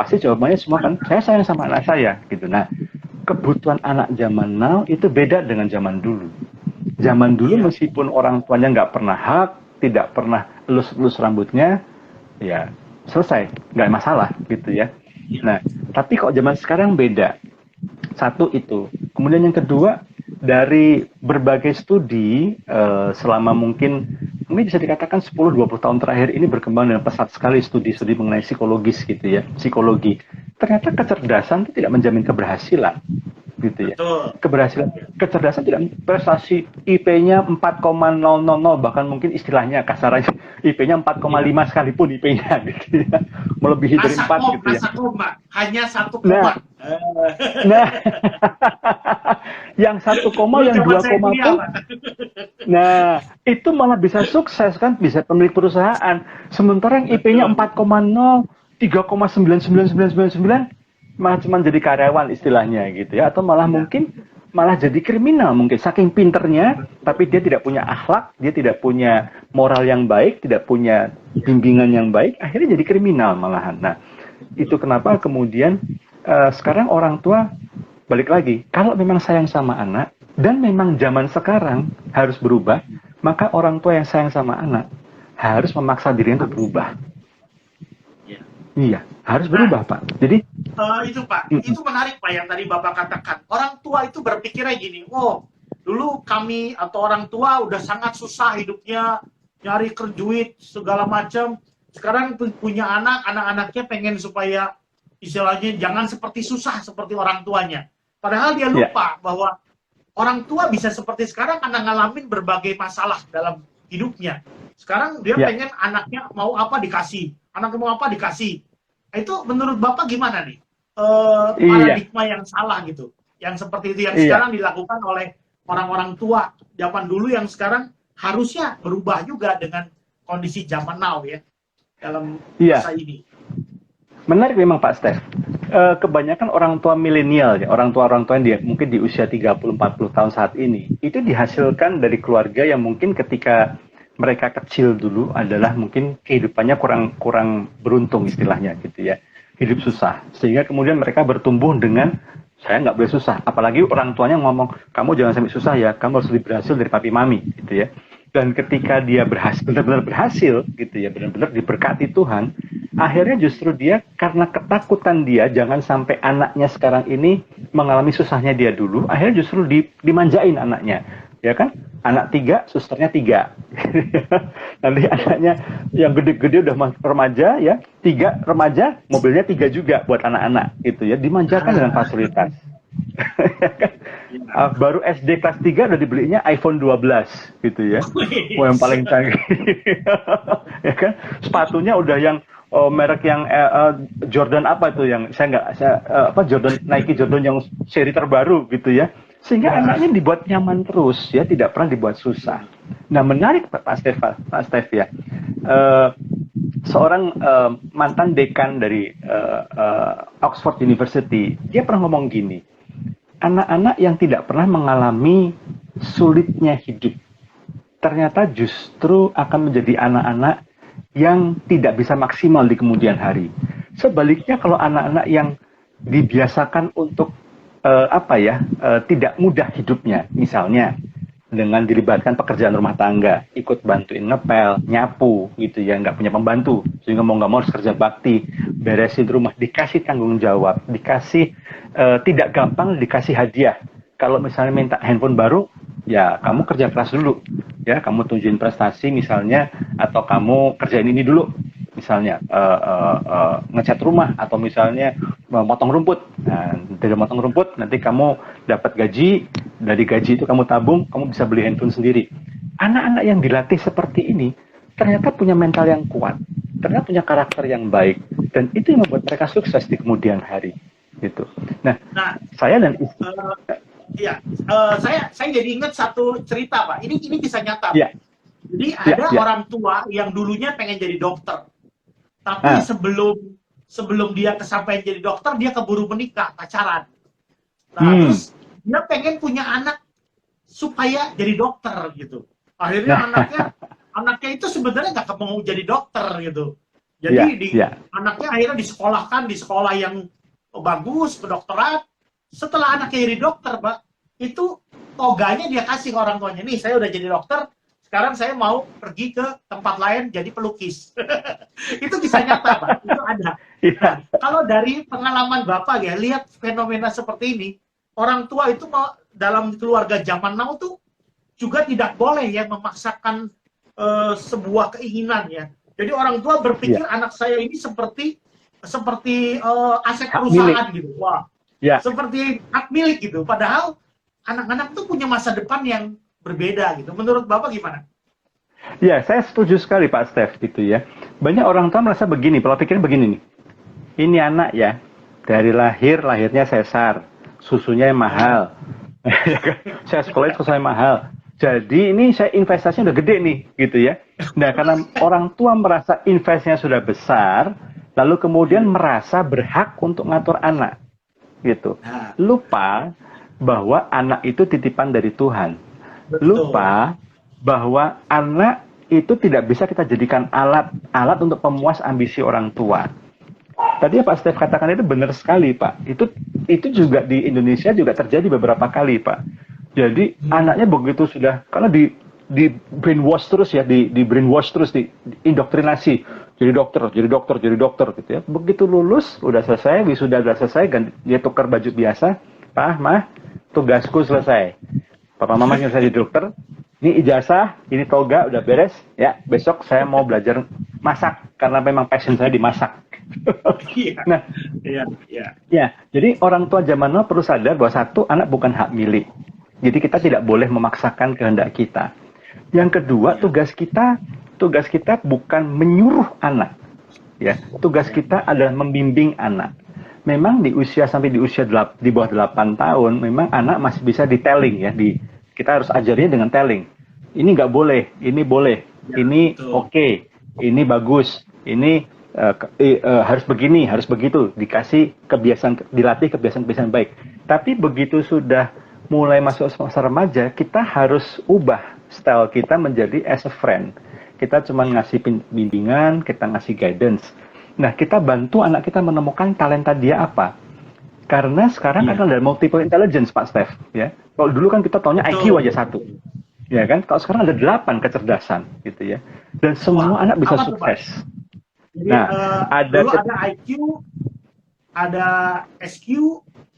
Pasti jawabannya semua kan, saya sayang sama anak saya gitu. Nah kebutuhan anak zaman now itu beda dengan zaman dulu. Zaman dulu Iya, meskipun orang tuanya nggak pernah hak, tidak pernah elus-elus rambutnya, ya selesai, nggak masalah gitu ya. iya, Nah, tapi kok zaman sekarang beda. Satu itu. Kemudian yang kedua, dari berbagai studi selama mungkin bisa dikatakan 10-20 tahun terakhir ini berkembang dengan pesat sekali studi-studi mengenai psikologis gitu ya, psikologi. Ternyata kecerdasan itu tidak menjamin keberhasilan gitu ya. betul. Kecerdasan tidak, prestasi IP-nya 4,000, bahkan mungkin istilahnya kasarnya IP-nya 4,5 Iya. sekalipun IP-nya gitu ya. Melebihi dari 4 gitu ya. Nasa koma, hanya satu Nah, koma. nah yang 1, Dulu yang zaman 2, saya kuliah, pun Pak. nah itu malah bisa sukses kan, bisa pemilik perusahaan. Sementara yang IP-nya Betul. 4,0, 3,99999 malah cuma jadi karyawan istilahnya gitu ya, atau malah Iya, mungkin malah jadi kriminal mungkin saking pinternya, tapi dia tidak punya akhlak, dia tidak punya moral yang baik, tidak punya iya, bimbingan yang baik, akhirnya jadi kriminal malahan. Nah itu betul. kenapa kemudian sekarang orang tua balik lagi, kalau memang sayang sama anak dan memang zaman sekarang harus berubah, maka orang tua yang sayang sama anak harus memaksa dirinya untuk Harus. berubah. Iya. Iya, harus Nah, berubah Pak. Jadi itu Pak, itu menarik Pak yang tadi Bapak katakan. Orang tua itu berpikirnya gini, oh dulu kami atau orang tua udah sangat susah hidupnya, nyari duit segala macam. sekarang punya anak-anaknya pengen supaya istilahnya jangan seperti susah seperti orang tuanya. Padahal dia lupa bahwa orang tua bisa seperti sekarang karena ngalamin berbagai masalah dalam hidupnya. Sekarang dia pengen anaknya mau apa dikasih, anaknya mau apa dikasih. Itu menurut Bapak gimana nih? Paradigma yang salah gitu. Yang seperti itu yang sekarang dilakukan oleh orang-orang tua zaman dulu yang sekarang harusnya berubah juga dengan kondisi zaman now ya. Dalam masa ini. Menarik memang Pak Stef. Kebanyakan orang tua milenial, ya, orang tua yang mungkin di usia 30-40 tahun saat ini, itu dihasilkan dari keluarga yang mungkin ketika mereka kecil dulu adalah mungkin kehidupannya kurang beruntung istilahnya gitu ya. Hidup susah. Sehingga kemudian mereka bertumbuh dengan saya nggak boleh susah. Apalagi orang tuanya ngomong, kamu jangan sampai susah ya, kamu harus lebih berhasil dari papi mami gitu ya. Dan ketika dia benar-benar berhasil gitu ya, benar-benar diberkati Tuhan, akhirnya justru dia karena ketakutan dia jangan sampai anaknya sekarang ini mengalami susahnya dia dulu, akhirnya justru dimanjain anaknya, ya kan? Anak 3, susternya 3. Nanti anaknya yang gede-gede udah remaja ya, 3 remaja, mobilnya 3 juga buat anak-anak gitu ya, dimanjakan dengan fasilitas. Baru SD kelas 3 udah dibelinya iPhone 12 gitu ya. Yang paling canggih. Ya kan? Sepatunya udah yang merek yang Jordan apa itu yang Jordan Nike Jordan yang seri terbaru gitu ya. Sehingga anaknya dibuat nyaman terus ya, tidak pernah dibuat susah. Nah, menarik Pak Stef ya. Seorang mantan dekan dari Oxford University, dia pernah ngomong gini, anak-anak yang tidak pernah mengalami sulitnya hidup, ternyata justru akan menjadi anak-anak yang tidak bisa maksimal di kemudian hari. Sebaliknya kalau anak-anak yang dibiasakan untuk tidak mudah hidupnya, misalnya dengan dilibatkan pekerjaan rumah tangga, ikut bantuin ngepel, nyapu gitu ya, nggak punya pembantu, sehingga mau nggak mau harus kerja bakti, beresin rumah, dikasih tanggung jawab, dikasih tidak gampang dikasih hadiah. Kalau misalnya minta handphone baru, ya kamu kerja keras dulu, ya kamu tunjukin prestasi misalnya, atau kamu kerjain ini dulu, misalnya ngecat rumah, atau misalnya motong rumput. Nah, dari motong rumput nanti kamu dapat gaji, dari gaji itu kamu tabung, kamu bisa beli handphone sendiri. Anak-anak yang dilatih seperti ini ternyata punya mental yang kuat, ternyata punya karakter yang baik, dan itu yang membuat mereka sukses di kemudian hari. Gitu. Nah, saya dan saya jadi ingat satu cerita Pak. Ini kisah nyata. Yeah. Jadi ada orang tua yang dulunya pengen jadi dokter, tapi sebelum dia kesampaian jadi dokter, dia keburu menikah, pacaran. Nah, terus dia pengen punya anak supaya jadi dokter gitu. Akhirnya anaknya itu sebenarnya nggak mau jadi dokter gitu. Jadi anaknya akhirnya disekolahkan di sekolah yang bagus, kedokteran. Setelah anaknya jadi dokter, Pak, itu toganya dia kasih ke orang tuanya. Nih, saya udah jadi dokter, sekarang saya mau pergi ke tempat lain jadi pelukis. Itu kisah nyata, Pak. Itu ada. Nah, kalau dari pengalaman Bapak ya, lihat fenomena seperti ini, orang tua itu dalam keluarga zaman now tuh juga tidak boleh ya memaksakan sebuah keinginan ya. Jadi orang tua berpikir anak saya ini seperti aset perusahaan gitu. Wah. Seperti hak milik gitu. Padahal anak-anak tuh punya masa depan yang berbeda gitu. Menurut Bapak gimana? Ya, saya setuju sekali Pak Stef gitu ya. Banyak orang tua merasa begini, pola pikirnya begini nih. Ini anak ya, dari lahirnya sesar, susunya yang mahal. Saya sekolahnya susunya mahal. Jadi ini saya investasinya udah gede nih gitu ya. Nah, karena orang tua merasa investasinya sudah besar, lalu kemudian merasa berhak untuk ngatur anak. Gitu. Lupa bahwa anak itu titipan dari Tuhan. Betul. Lupa bahwa anak itu tidak bisa kita jadikan alat untuk pemuas ambisi orang tua. Tadi Pak Stef katakan itu benar sekali, Pak. Itu juga di Indonesia juga terjadi beberapa kali, Pak. Jadi anaknya begitu sudah, karena di brainwash terus ya, di brainwash terus, diindoktrinasi. Jadi dokter gitu ya. Begitu lulus, udah selesai, wisuda udah selesai, dia tukar baju biasa. Pak, Mah, tugasku selesai. Papa Mama selesai jadi dokter. Ini ijazah, ini toga, udah beres. Ya, besok saya mau belajar masak karena memang passion saya dimasak. Iya, Nah, iya, iya. ya, jadi orang tua zaman now perlu sadar bahwa satu, anak bukan hak milik. Jadi kita tidak boleh memaksakan kehendak kita. Yang kedua, tugas kita bukan menyuruh anak. Ya, tugas kita adalah membimbing anak. Memang sampai di usia di bawah 8 tahun, memang anak masih bisa di telling ya, kita harus ajarnya dengan telling. Ini nggak boleh, ini boleh, Ya, ini betul. oke, ini bagus, ini harus begini, harus begitu, dilatih kebiasaan-kebiasaan baik. Tapi begitu sudah mulai masuk masa remaja, kita harus ubah style kita menjadi as a friend. Kita cuma ngasih bimbingan, kita ngasih guidance. Nah, kita bantu anak kita menemukan talenta dia apa. Karena sekarang Iya. kan ada multiple intelligence, Pak Steph. Ya. Kalau dulu kan kita taunya IQ aja 1. Ya kan? Kalau sekarang ada 8 kecerdasan, gitu ya. Dan semua anak bisa apa tuh, Pak? sukses. Jadi, Nah, dulu ada IQ, ada SQ,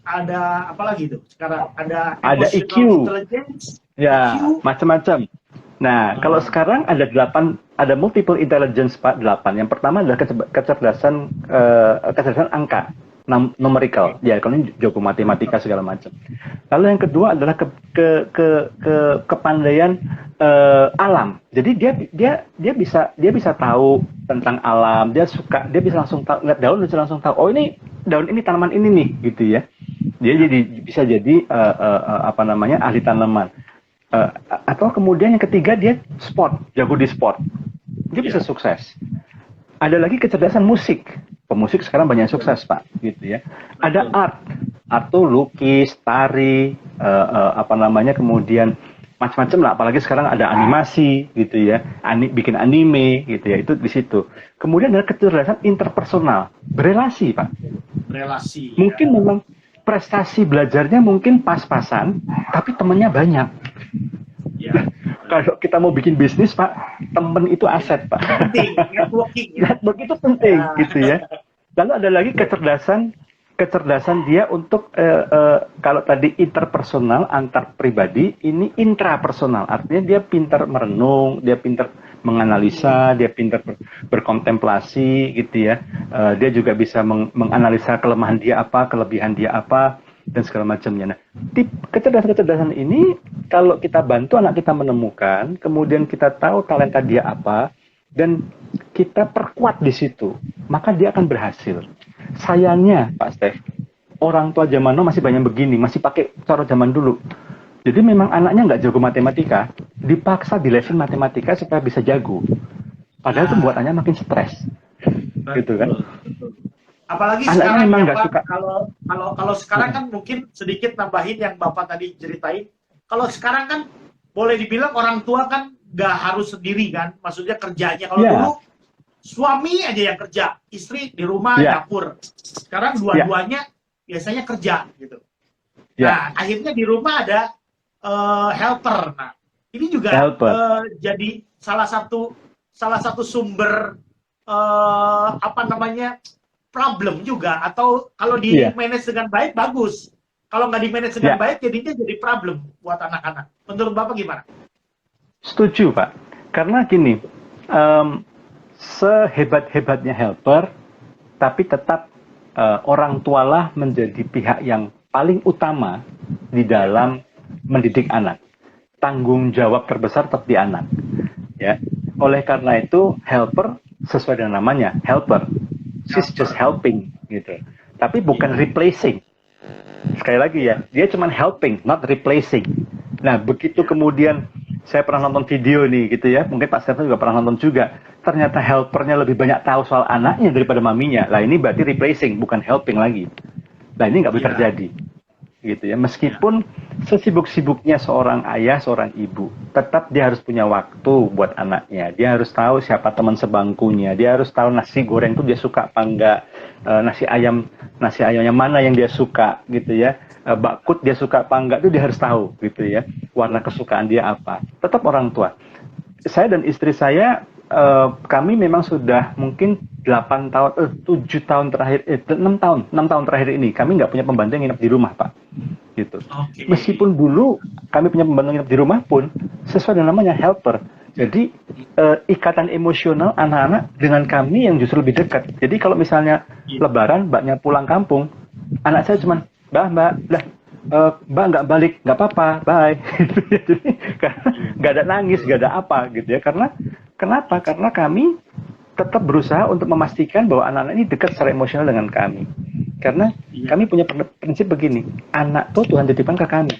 ada apa lagi tuh? Sekarang ada EQ. emotional intelligence, Ya, EQ. macam-macam. Nah, kalau sekarang ada 8, ada multiple intelligence, Pak, 8. Yang pertama adalah kecerdasan angka, numerical. Ya, kalau ini jago matematika segala macam. Lalu yang kedua adalah kepandaian alam. Jadi dia bisa tahu tentang alam, dia bisa langsung tahu, lihat daun bisa langsung tahu, oh ini daun ini tanaman ini nih, gitu ya. Dia bisa jadi ahli tanaman. Atau kemudian yang ketiga dia jago di sport, dia bisa sukses. Ada lagi kecerdasan musik, pemusik sekarang banyak sukses, Pak, gitu ya. Ada art tuh lukis, tari, kemudian macam-macam lah. Apalagi sekarang ada animasi, gitu ya, bikin anime, gitu ya, itu di situ. Kemudian ada kecerdasan interpersonal, berelasi, Pak. Relasi. Mungkin memang prestasi belajarnya mungkin pas-pasan, tapi temennya banyak. Ya. Kalau kita mau bikin bisnis, Pak, temen itu aset, Pak. Penting, networking. Network itu penting, gitu ya. Lalu ada lagi kecerdasan dia untuk kalau tadi interpersonal, antar pribadi, ini intrapersonal. Artinya dia pintar merenung, dia pintar menganalisa, dia pintar berkontemplasi, gitu ya. Dia juga bisa menganalisa kelemahan dia apa, kelebihan dia apa, dan segala macamnya. Nah, kecerdasan ini kalau kita bantu anak kita menemukan, kemudian kita tahu talenta dia apa, dan kita perkuat di situ, maka dia akan berhasil. Sayangnya, Pak Steph, orang tua zaman now masih banyak begini, masih pakai cara zaman dulu. Jadi memang anaknya nggak jago matematika, dipaksa di lesin matematika supaya bisa jago. Padahal itu buat anaknya makin stres. Gitu kan? Apalagi anaknya sekarang memang ya, nggak Pak, suka. kalau sekarang kan mungkin sedikit nambahin yang Bapak tadi ceritain. Kalau sekarang kan boleh dibilang orang tua kan nggak harus sendiri kan, maksudnya kerjanya. Kalau dulu suami aja yang kerja, istri di rumah dapur. Sekarang dua-duanya biasanya kerja gitu. Nah, akhirnya di rumah ada helper. Nah, ini juga jadi salah satu sumber problem juga. Atau kalau di manage dengan baik bagus, kalau nggak di manage dengan baik jadinya jadi problem buat anak-anak. Menurut Bapak gimana? Setuju, Pak. Karena gini, sehebat-hebatnya helper, tapi tetap orang tualah menjadi pihak yang paling utama di dalam mendidik anak. Tanggung jawab terbesar tetap di anak. Ya. Oleh karena itu, helper sesuai dengan namanya, helper. She's just helping, gitu. Tapi bukan replacing. Sekali lagi ya, dia cuma helping, not replacing. Nah, begitu kemudian saya pernah nonton video nih, gitu ya. Mungkin Pak Stefan juga pernah nonton juga. Ternyata helpernya lebih banyak tahu soal anaknya daripada maminya. Lah ini berarti replacing, bukan helping lagi. Nah ini nggak bisa terjadi, gitu ya. Meskipun sesibuk-sibuknya seorang ayah, seorang ibu, tetap dia harus punya waktu buat anaknya. Dia harus tahu siapa teman sebangkunya. Dia harus tahu nasi goreng itu dia suka apa enggak, nasi ayamnya mana yang dia suka, gitu ya. Bakut dia suka apa enggak itu dia harus tahu, gitu ya. Warna kesukaan dia apa. Tetap orang tua. Saya dan istri saya, kami memang sudah mungkin 7 tahun terakhir, 6 tahun terakhir ini kami nggak punya pembantu yang nginep di rumah, Pak, gitu. Meskipun dulu kami punya pembantu yang nginep di rumah pun sesuai dengan namanya helper, Jadi ikatan emosional anak-anak dengan kami yang justru lebih dekat. Jadi kalau misalnya Lebaran, mbaknya pulang kampung, anak saya cuman, mbak, lah, mbak nggak balik, nggak apa-apa, bye. Jadi karena nggak ada nangis, nggak ada apa gitu ya. Karena kenapa? Karena kami tetap berusaha untuk memastikan bahwa anak-anak ini dekat secara emosional dengan kami. Karena kami punya prinsip begini, anak tuh Tuhan titipkan ke kami.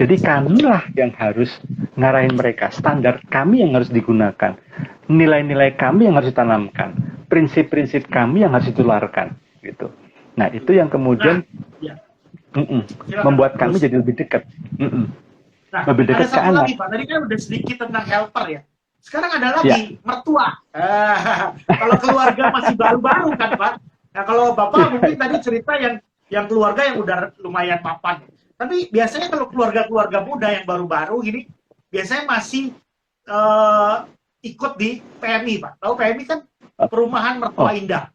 Jadi kamilah yang harus ngarahin mereka, standar kami yang harus digunakan, nilai-nilai kami yang harus ditanamkan, prinsip-prinsip kami yang harus ditularkan, gitu. Nah itu yang kemudian membuat kami jadi lebih dekat, Nah, lebih dekat ada ke satu anak. lagi Pak, tadi kan udah sedikit tentang helper ya. Sekarang ada lagi mertua. Kalau keluarga masih baru-baru kan Pak. Nah kalau Bapak mungkin tadi cerita yang keluarga yang udah lumayan mapan. Tapi biasanya kalau keluarga-keluarga muda yang baru-baru gini, biasanya masih ikut di PMI Pak. Tahu PMI kan Perumahan Mertua Indah.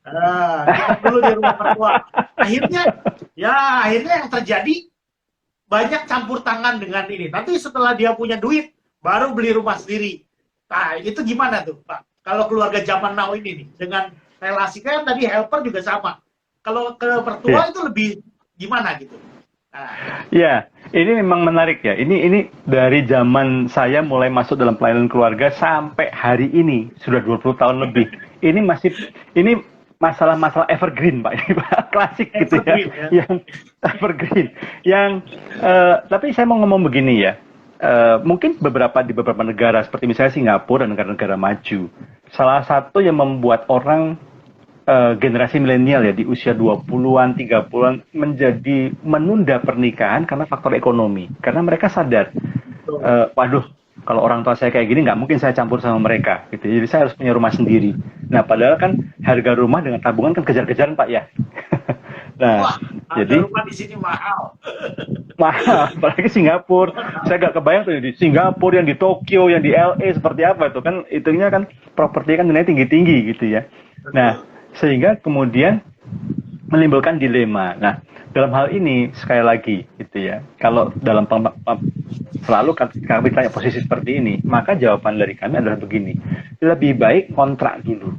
Kita dulu di rumah mertua. Akhirnya yang terjadi banyak campur tangan dengan ini. Nanti setelah dia punya duit, baru beli rumah sendiri. Nah, itu gimana tuh, Pak? Kalau keluarga zaman now ini nih, dengan relasi kan tadi helper juga sama. Kalau ke mertua itu lebih gimana gitu? Ya, ini memang menarik ya. Ini dari zaman saya mulai masuk dalam pelayanan keluarga sampai hari ini sudah 20 tahun lebih. Ini masalah-masalah evergreen Pak, ini Pak, klasik gitu ya. Yang evergreen. Tapi saya mau ngomong begini ya. Mungkin di beberapa negara seperti misalnya Singapura dan negara-negara maju. Salah satu yang membuat orang generasi milenial ya di usia 20-an, 30-an menjadi menunda pernikahan karena faktor ekonomi. Karena mereka sadar, waduh, kalau orang tua saya kayak gini nggak mungkin saya campur sama mereka gitu. Jadi saya harus punya rumah sendiri. Nah, padahal kan harga rumah dengan tabungan kan kejar-kejaran Pak ya. Wah, jadi rumah di sini mahal. Mahal, apalagi Singapura. Saya nggak kebayang tuh di Singapura, yang di Tokyo, yang di LA seperti apa itu kan, itunya kan properti kan nilainya tinggi-tinggi gitu ya. Nah, sehingga kemudian menimbulkan dilema. Nah, dalam hal ini sekali lagi gitu ya, kalau dalam selalu kami tanya posisi seperti ini, maka jawaban dari kami adalah begini, lebih baik kontrak dulu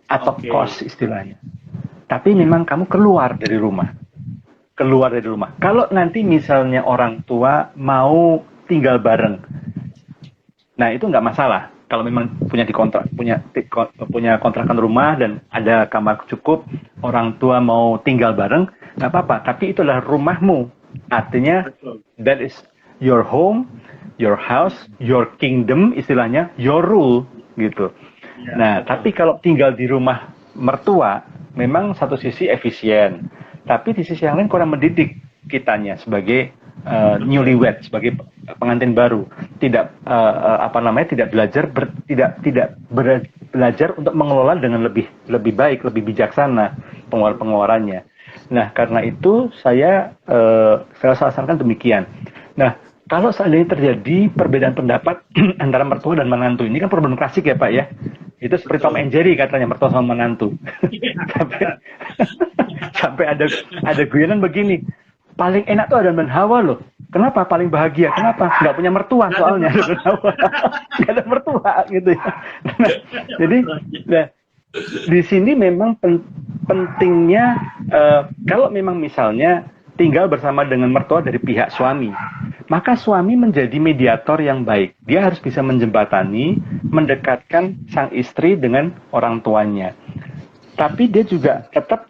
atau kos istilahnya. Tapi memang kamu keluar dari rumah. Kalau nanti misalnya orang tua mau tinggal bareng, nah itu nggak masalah. Kalau memang punya kontrakan rumah dan ada kamar cukup, orang tua mau tinggal bareng, nggak apa-apa. Tapi itu adalah rumahmu. Artinya, that is your home, your house, your kingdom, istilahnya, your rule, gitu. Nah, tapi kalau tinggal di rumah mertua, memang satu sisi efisien, tapi di sisi yang lain kurang mendidik kitanya sebagai newlywed, sebagai pengantin baru, tidak belajar untuk mengelola dengan lebih baik, lebih bijaksana pengeluarannya. Nah, karena itu saya sarankan demikian. Nah, kalau seandainya terjadi perbedaan pendapat antara mertua dan menantu, ini kan problem klasik ya Pak ya. Itu seperti Tom and Jerry katanya, mertua sama menantu. sampai ada guyonan begini. Paling enak tuh Adam dan Hawa loh. Kenapa paling bahagia? Kenapa? Nggak punya mertua soalnya. Nggak ada mertua gitu ya. Nah, jadi di sini memang pentingnya kalau memang misalnya tinggal bersama dengan mertua dari pihak suami, maka suami menjadi mediator yang baik. Dia harus bisa menjembatani, mendekatkan sang istri dengan orang tuanya. Tapi dia juga tetap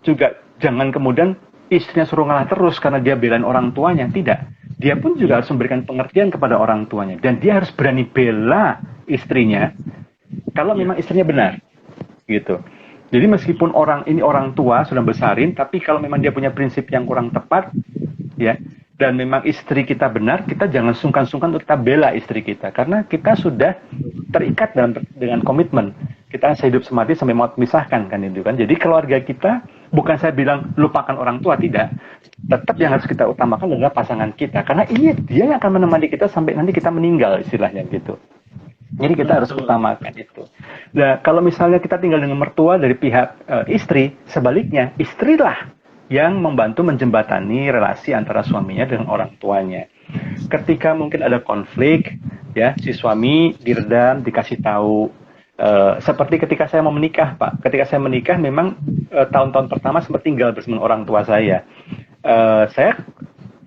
jangan kemudian istrinya suruh ngalah terus karena dia belain orang tuanya. Tidak. Dia pun juga harus memberikan pengertian kepada orang tuanya. Dan dia harus berani bela istrinya kalau memang istrinya benar. Gitu. Jadi meskipun orang tua sudah besarin, tapi kalau memang dia punya prinsip yang kurang tepat, ya, dan memang istri kita benar, kita jangan sungkan-sungkan untuk kita bela istri kita. Karena kita sudah terikat dengan komitmen. Kita sehidup semati sampai mau memisahkan kan itu kan. Jadi keluarga kita, bukan saya bilang lupakan orang tua, tidak. Tetap yang harus kita utamakan adalah pasangan kita. Karena ini dia yang akan menemani kita sampai nanti kita meninggal istilahnya gitu. Jadi kita harus utamakan itu. Nah, kalau misalnya kita tinggal dengan mertua dari pihak istri, sebaliknya istrilah yang membantu menjembatani relasi antara suaminya dengan orang tuanya. Ketika mungkin ada konflik, ya si suami diredam, dikasih tahu. Seperti ketika saya mau menikah, Pak. Ketika saya menikah, memang tahun-tahun pertama sempat tinggal bersama orang tua saya. Saya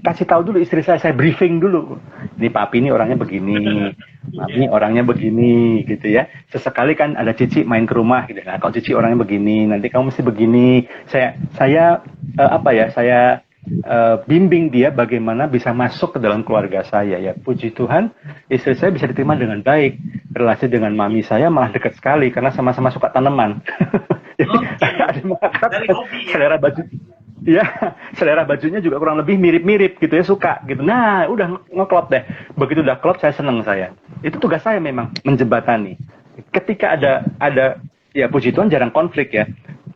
kasih tahu dulu istri saya briefing dulu. Ini papi ini orangnya begini, mami orangnya begini, gitu ya. Sesekali kan ada cici main ke rumah, gitu. Nah, kalau cici orangnya begini, nanti kamu mesti begini. Saya bimbing dia bagaimana bisa masuk ke dalam keluarga saya ya. Puji Tuhan, istri saya bisa diterima dengan baik. Relasi dengan mami saya malah dekat sekali karena sama-sama suka tanaman. Jadi ada mengatakan selera baju, ya selera bajunya juga kurang lebih mirip-mirip gitu ya, suka gitu. Nah, udah ngeklop deh. Begitu udah klop, saya seneng saya. Itu tugas saya memang menjembatani. Ketika ada ya puji Tuhan jarang konflik ya.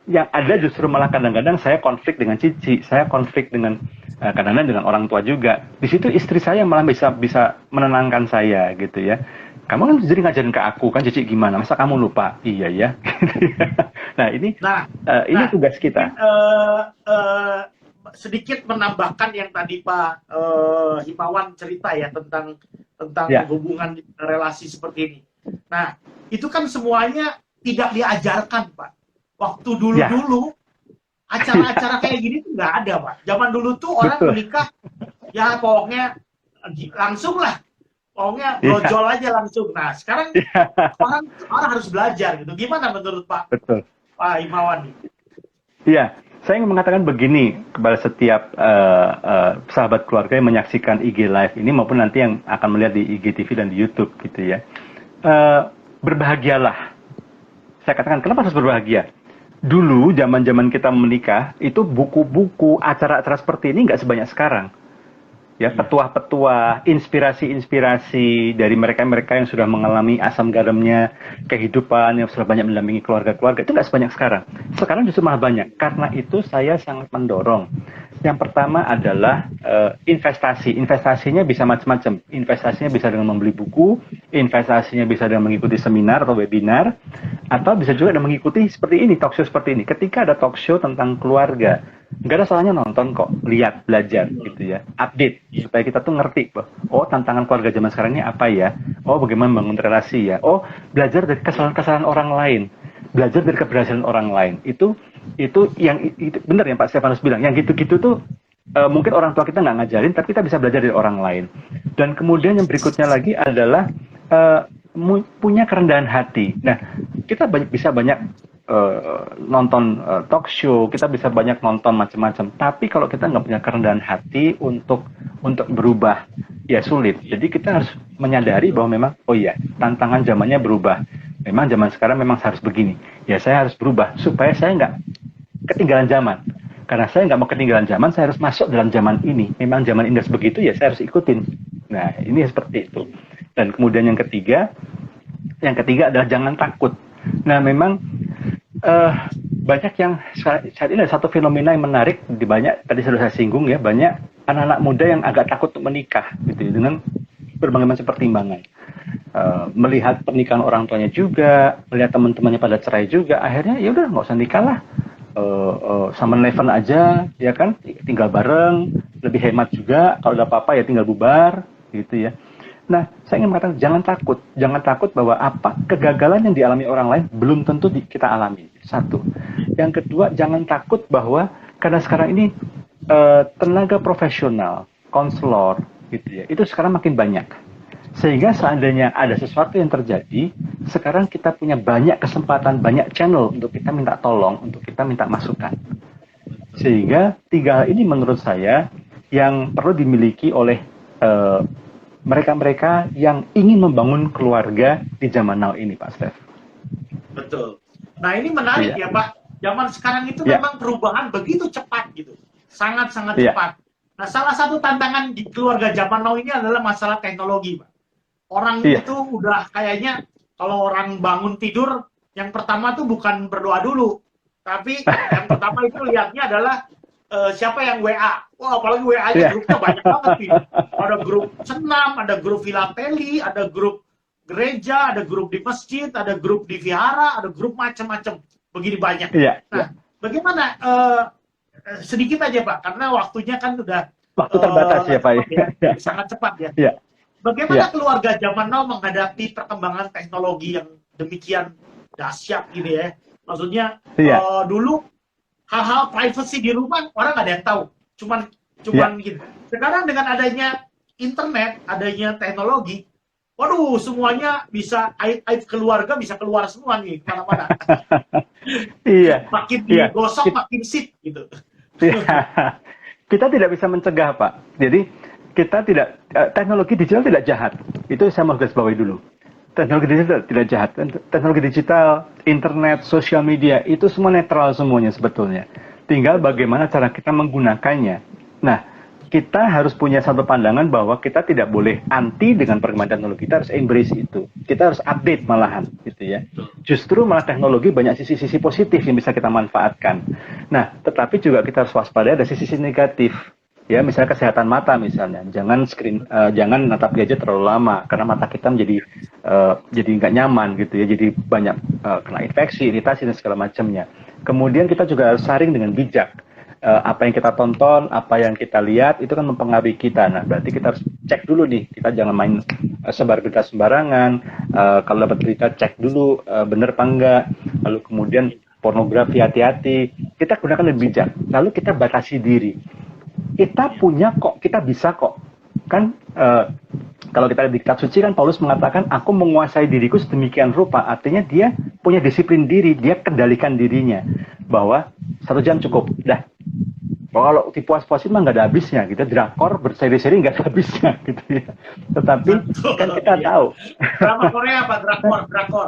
Yang ada justru malah kadang-kadang saya konflik dengan cici, saya konflik dengan kadang-kadang dengan orang tua juga. Di situ istri saya malah bisa menenangkan saya gitu ya. Kamu kan jadi ngajarin ke aku kan cici gimana? Masa kamu lupa? Iya ya. Nah ini tugas kita. Sedikit menambahkan yang tadi Pak Himawan cerita ya tentang hubungan relasi seperti ini. Nah itu kan semuanya tidak diajarkan Pak. Waktu dulu-dulu acara-acara kayak gini tuh nggak ada Pak. Zaman dulu tuh orang menikah ya pokoknya langsung lah, pokoknya brojol aja langsung. Nah sekarang orang harus belajar gitu. Gimana menurut Pak Himawan? Iya, saya ingin mengatakan begini kepada setiap sahabat keluarga yang menyaksikan IG Live ini maupun nanti yang akan melihat di IGTV dan di YouTube gitu ya. Berbahagialah. Saya katakan kenapa harus berbahagia? Dulu zaman-zaman kita menikah itu buku-buku acara-acara seperti ini nggak sebanyak sekarang. Ya, petuah-petuah, inspirasi-inspirasi dari mereka-mereka yang sudah mengalami asam garamnya kehidupan, yang sudah banyak mendampingi keluarga-keluarga, itu nggak sebanyak sekarang. Sekarang justru malah banyak. Karena itu saya sangat mendorong. Yang pertama adalah investasi. Investasinya bisa macam-macam. Investasinya bisa dengan membeli buku, investasinya bisa dengan mengikuti seminar atau webinar, atau bisa juga dengan mengikuti seperti ini, talk show seperti ini. Ketika ada talk show tentang keluarga, nggak ada salahnya nonton kok, lihat, belajar gitu ya, update supaya kita tuh ngerti, oh tantangan keluarga zaman sekarang ini apa ya, oh bagaimana membangun relasi ya, oh belajar dari kesalahan-kesalahan orang lain, belajar dari keberhasilan orang lain. Itu benar yang Pak Stefanus bilang, yang gitu-gitu tuh mungkin orang tua kita nggak ngajarin, tapi kita bisa belajar dari orang lain. Dan kemudian yang berikutnya lagi adalah punya kerendahan hati. Nah, kita bisa banyak nonton talk show, kita bisa banyak nonton macam-macam. Tapi kalau kita nggak punya kerendahan hati untuk berubah, ya sulit. Jadi kita harus menyadari bahwa memang, oh iya, tantangan zamannya berubah. Memang zaman sekarang memang harus begini. Ya saya harus berubah supaya saya nggak ketinggalan zaman. Karena saya nggak mau ketinggalan zaman, saya harus masuk dalam zaman ini. Memang zaman ini harus begitu, ya saya harus ikutin. Nah ini seperti itu. Dan kemudian yang ketiga adalah jangan takut. Nah memang banyak yang saat ini ada satu fenomena yang menarik di banyak, tadi sudah saya singgung ya, banyak anak-anak muda yang agak takut untuk menikah gitu ya, dengan berbagai macam pertimbangan. Melihat pernikahan orang tuanya juga, melihat teman-temannya pada cerai juga, akhirnya ya udah nggak usah nikah lah, sama Neven aja ya kan, tinggal bareng, lebih hemat juga, kalau ada apa-apa ya tinggal bubar gitu ya. Nah, saya ingin mengatakan jangan takut bahwa apa kegagalan yang dialami orang lain belum tentu kita alami. Satu. Yang kedua, jangan takut bahwa karena sekarang ini tenaga profesional, konselor, gitu ya, itu sekarang makin banyak. Sehingga seandainya ada sesuatu yang terjadi, sekarang kita punya banyak kesempatan, banyak channel untuk kita minta tolong, untuk kita minta masukan. Sehingga tiga hal ini menurut saya yang perlu dimiliki oleh mereka-mereka yang ingin membangun keluarga di zaman now ini, Pak Stef. Betul. Nah ini menarik ya Pak. Zaman sekarang itu memang perubahan begitu cepat gitu, sangat-sangat cepat. Nah salah satu tantangan di keluarga zaman now ini adalah masalah teknologi, Pak. Orang itu udah kayaknya kalau orang bangun tidur, yang pertama tuh bukan berdoa dulu, tapi yang pertama itu lihatnya adalah siapa yang WA. Wah, apalagi WA-nya grupnya banyak banget nih. Ada grup senam, ada grup filateli, ada grup gereja, ada grup di masjid, ada grup di vihara, ada grup macam-macam. Begini banyak. Nah, bagaimana? Sedikit aja Pak, karena waktunya kan udah waktu terbatas ya Pak. Ya. Sangat cepat ya. Bagaimana Iya, keluarga zaman now menghadapi perkembangan teknologi yang demikian dahsyat gitu ya? Maksudnya iya, dulu hal-hal privacy di rumah orang nggak ada yang tahu, cuman cuman iya. gitu. Sekarang dengan adanya internet, adanya teknologi, waduh semuanya bisa aib-aib keluarga bisa keluar semua nih kemana-mana. Iya, Makin iya. digosok makin sip gitu. Kita tidak bisa mencegah, Pak. Jadi kita tidak teknologi digital tidak jahat. Itu saya mau garis bawahi dulu. Teknologi digital tidak jahat. Teknologi digital, internet, sosial media itu semua netral semuanya sebetulnya. Tinggal Betul. bagaimana cara kita menggunakannya. Nah, kita harus punya satu pandangan bahwa kita tidak boleh anti dengan perkembangan teknologi. Kita harus embrace itu. Kita harus update malahan, gitu ya. Justru malah teknologi banyak sisi-sisi positif yang bisa kita manfaatkan. Nah, tetapi juga kita harus waspada ada sisi-sisi negatif. Ya, misalnya kesehatan mata misalnya, jangan natap gadget terlalu lama karena mata kita jadi nggak nyaman gitu ya, jadi banyak kena infeksi, iritasi dan segala macamnya. Kemudian kita juga harus saring dengan bijak. Apa yang kita tonton, apa yang kita lihat itu kan mempengaruhi kita. Nah, berarti kita harus cek dulu nih, kita jangan main sebar berita sembarangan. Kalau dapat berita cek dulu bener apa enggak. Lalu kemudian pornografi hati-hati. Kita gunakan lebih bijak. Lalu kita batasi diri, kita punya kok, kita bisa kok. Kan kalau kita di kitab suci kan Paulus mengatakan aku menguasai diriku sedemikian rupa. Artinya dia punya disiplin diri, dia kendalikan dirinya bahwa 1 jam cukup. Dah. Kalau dipuas-puasin mah nggak ada habisnya gitu. Drakor berseri-seri nggak ada habisnya gitu ya. Tetapi kan Betul. kita Iya. tahu. Drama Korea apa drakor? Drakor.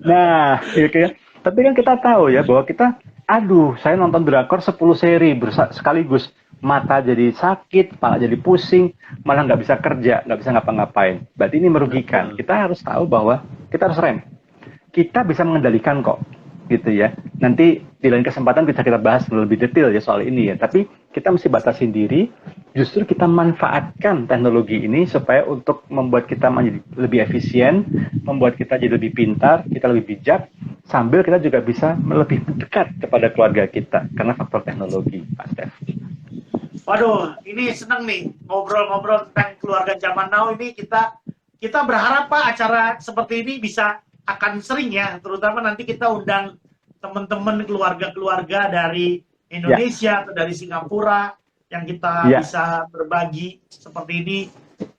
Nah, gitu ya. Tapi kan kita tahu ya bahwa kita, aduh, saya nonton drakor 10 seri sekaligus, mata jadi sakit, kepala jadi pusing, malah nggak bisa kerja, nggak bisa ngapa-ngapain. Berarti ini merugikan. Betul. Kita harus tahu bahwa kita harus rem. Kita bisa mengendalikan kok, gitu ya. Nanti di lain kesempatan bisa kita bahas lebih detail ya soal ini ya. Tapi kita mesti batasin diri, justru kita manfaatkan teknologi ini supaya untuk membuat kita menjadi lebih efisien, membuat kita jadi lebih pintar, kita lebih bijak, sambil kita juga bisa lebih dekat kepada keluarga kita karena faktor teknologi, Pak Steph. Waduh, ini seneng nih ngobrol-ngobrol tentang keluarga zaman now ini kita berharap Pak acara seperti ini bisa akan sering ya, terutama nanti kita undang teman-teman keluarga-keluarga dari Ya, Indonesia atau dari Singapura yang kita ya, bisa berbagi seperti ini.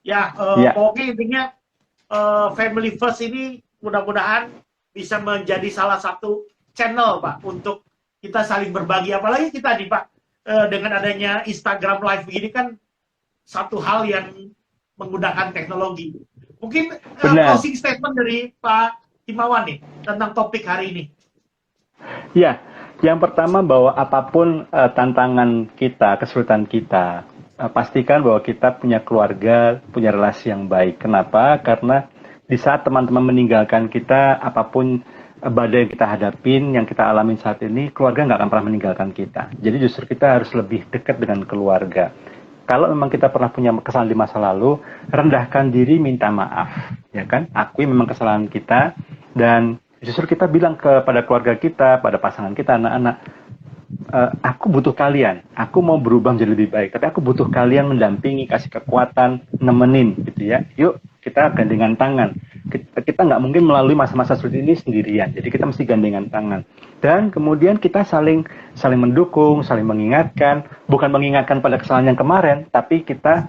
Ya, ya. pokoknya intinya Family First ini mudah-mudahan bisa menjadi salah satu channel Pak untuk kita saling berbagi. Apalagi kita di Pak dengan adanya Instagram Live begini kan satu hal yang menggunakan teknologi. Mungkin Benar. closing statement dari Pak Himawan nih tentang topik hari ini. Ya, yang pertama bahwa apapun tantangan kita, kesulitan kita, pastikan bahwa kita punya keluarga, punya relasi yang baik. Kenapa? Karena di saat teman-teman meninggalkan kita, apapun badai yang kita hadapin, yang kita alamin saat ini, keluarga nggak akan pernah meninggalkan kita. Jadi justru kita harus lebih dekat dengan keluarga. Kalau memang kita pernah punya kesalahan di masa lalu, rendahkan diri, minta maaf, ya kan? Akui memang kesalahan kita dan justru kita bilang kepada keluarga kita, pada pasangan kita, anak-anak, aku butuh kalian, aku mau berubah menjadi lebih baik, tapi aku butuh kalian mendampingi, kasih kekuatan, nemenin, gitu ya. Yuk kita gandengan tangan. Kita nggak mungkin melalui masa-masa sulit ini sendirian, jadi kita mesti gandengan tangan. Dan kemudian kita saling mendukung, saling mengingatkan, bukan mengingatkan pada kesalahan yang kemarin, tapi kita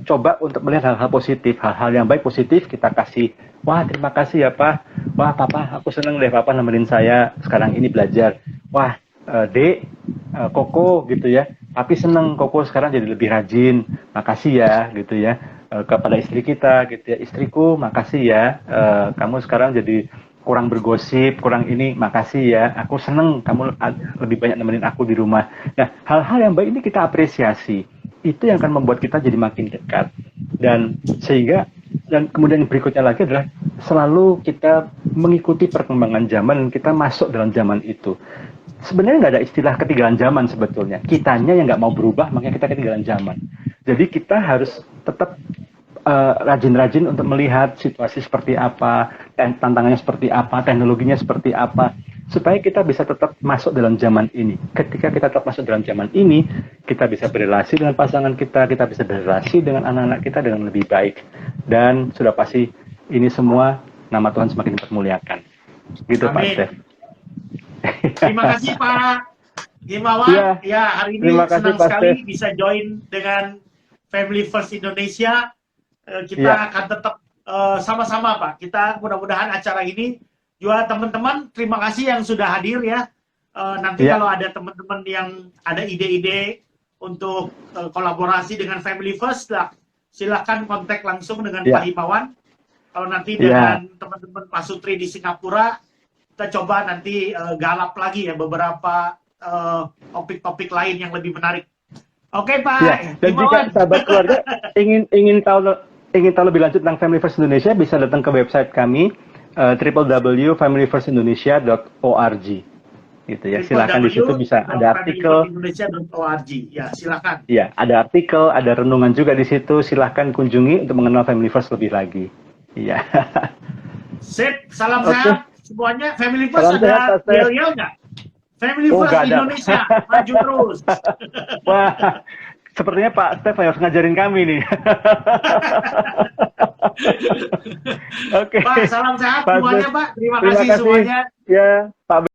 coba untuk melihat hal-hal positif, hal-hal yang baik positif kita kasih. Wah, terima kasih ya Pak. Wah, Papa, aku seneng deh Papa nemenin saya sekarang ini belajar. Wah, Dek, Koko gitu ya. Tapi seneng Koko sekarang jadi lebih rajin. Makasih ya gitu ya. Kepada istri kita gitu ya. Istriku, makasih ya. Kamu sekarang jadi kurang bergosip, kurang ini, makasih ya. Aku seneng kamu lebih banyak nemenin aku di rumah. Nah, hal-hal yang baik ini kita apresiasi. Itu yang akan membuat kita jadi makin dekat. Dan kemudian yang berikutnya lagi adalah selalu kita mengikuti perkembangan zaman dan kita masuk dalam zaman itu. Sebenarnya nggak ada istilah ketinggalan zaman sebetulnya. Kitanya yang nggak mau berubah, makanya kita ketinggalan zaman. Jadi kita harus tetap rajin-rajin untuk melihat situasi seperti apa, tantangannya seperti apa, teknologinya seperti apa, supaya kita bisa tetap masuk dalam zaman ini. Ketika kita tetap masuk dalam zaman ini, kita bisa berrelasi dengan pasangan kita bisa berrelasi dengan anak-anak kita dengan lebih baik. dan sudah pasti ini semua nama Tuhan semakin dipermuliakan. Gitu Pak Amin. Steph. Terima kasih Pak Gimawan. Iya, Ya, hari ini terima kasih, senang Pak sekali Steph. bisa join dengan Family First Indonesia. Kita Iya. akan tetap sama-sama Pak. Kita mudah-mudahan acara ini juga teman-teman terima kasih yang sudah hadir ya. Nanti Iya. kalau ada teman-teman yang ada ide-ide untuk kolaborasi dengan Family First, silakan kontak langsung dengan Iya. Pak Himawan. Kalau nanti Iya. dengan teman-teman Pak Sutri di Singapura, kita coba nanti galap lagi ya beberapa topik-topik lain yang lebih menarik. Oke Pak Ya, dan jika Himawan. sahabat keluarga ingin tahu lebih lanjut tentang Family First Indonesia, bisa datang ke website kami www.familyfirstindonesia.org. Gitu ya. Silakan di situ bisa ada artikel. Indonesia.org. Ya, silakan. Ya, ada artikel, ada renungan juga di situ. Silakan kunjungi untuk mengenal Family First lebih lagi. Iya. Sip, salam Oke. sehat semuanya. Family First Salam sehat, ada Pak Steph. yel-yel nggak? Family Oh, First nggak ada. Indonesia, maju terus. Wah, sepertinya Pak Steph harus ngajarin kami nih. Oke. Pak, salam sehat Pak semuanya Steph, Pak. Terima terima kasih kasih. semuanya. Ya, Pak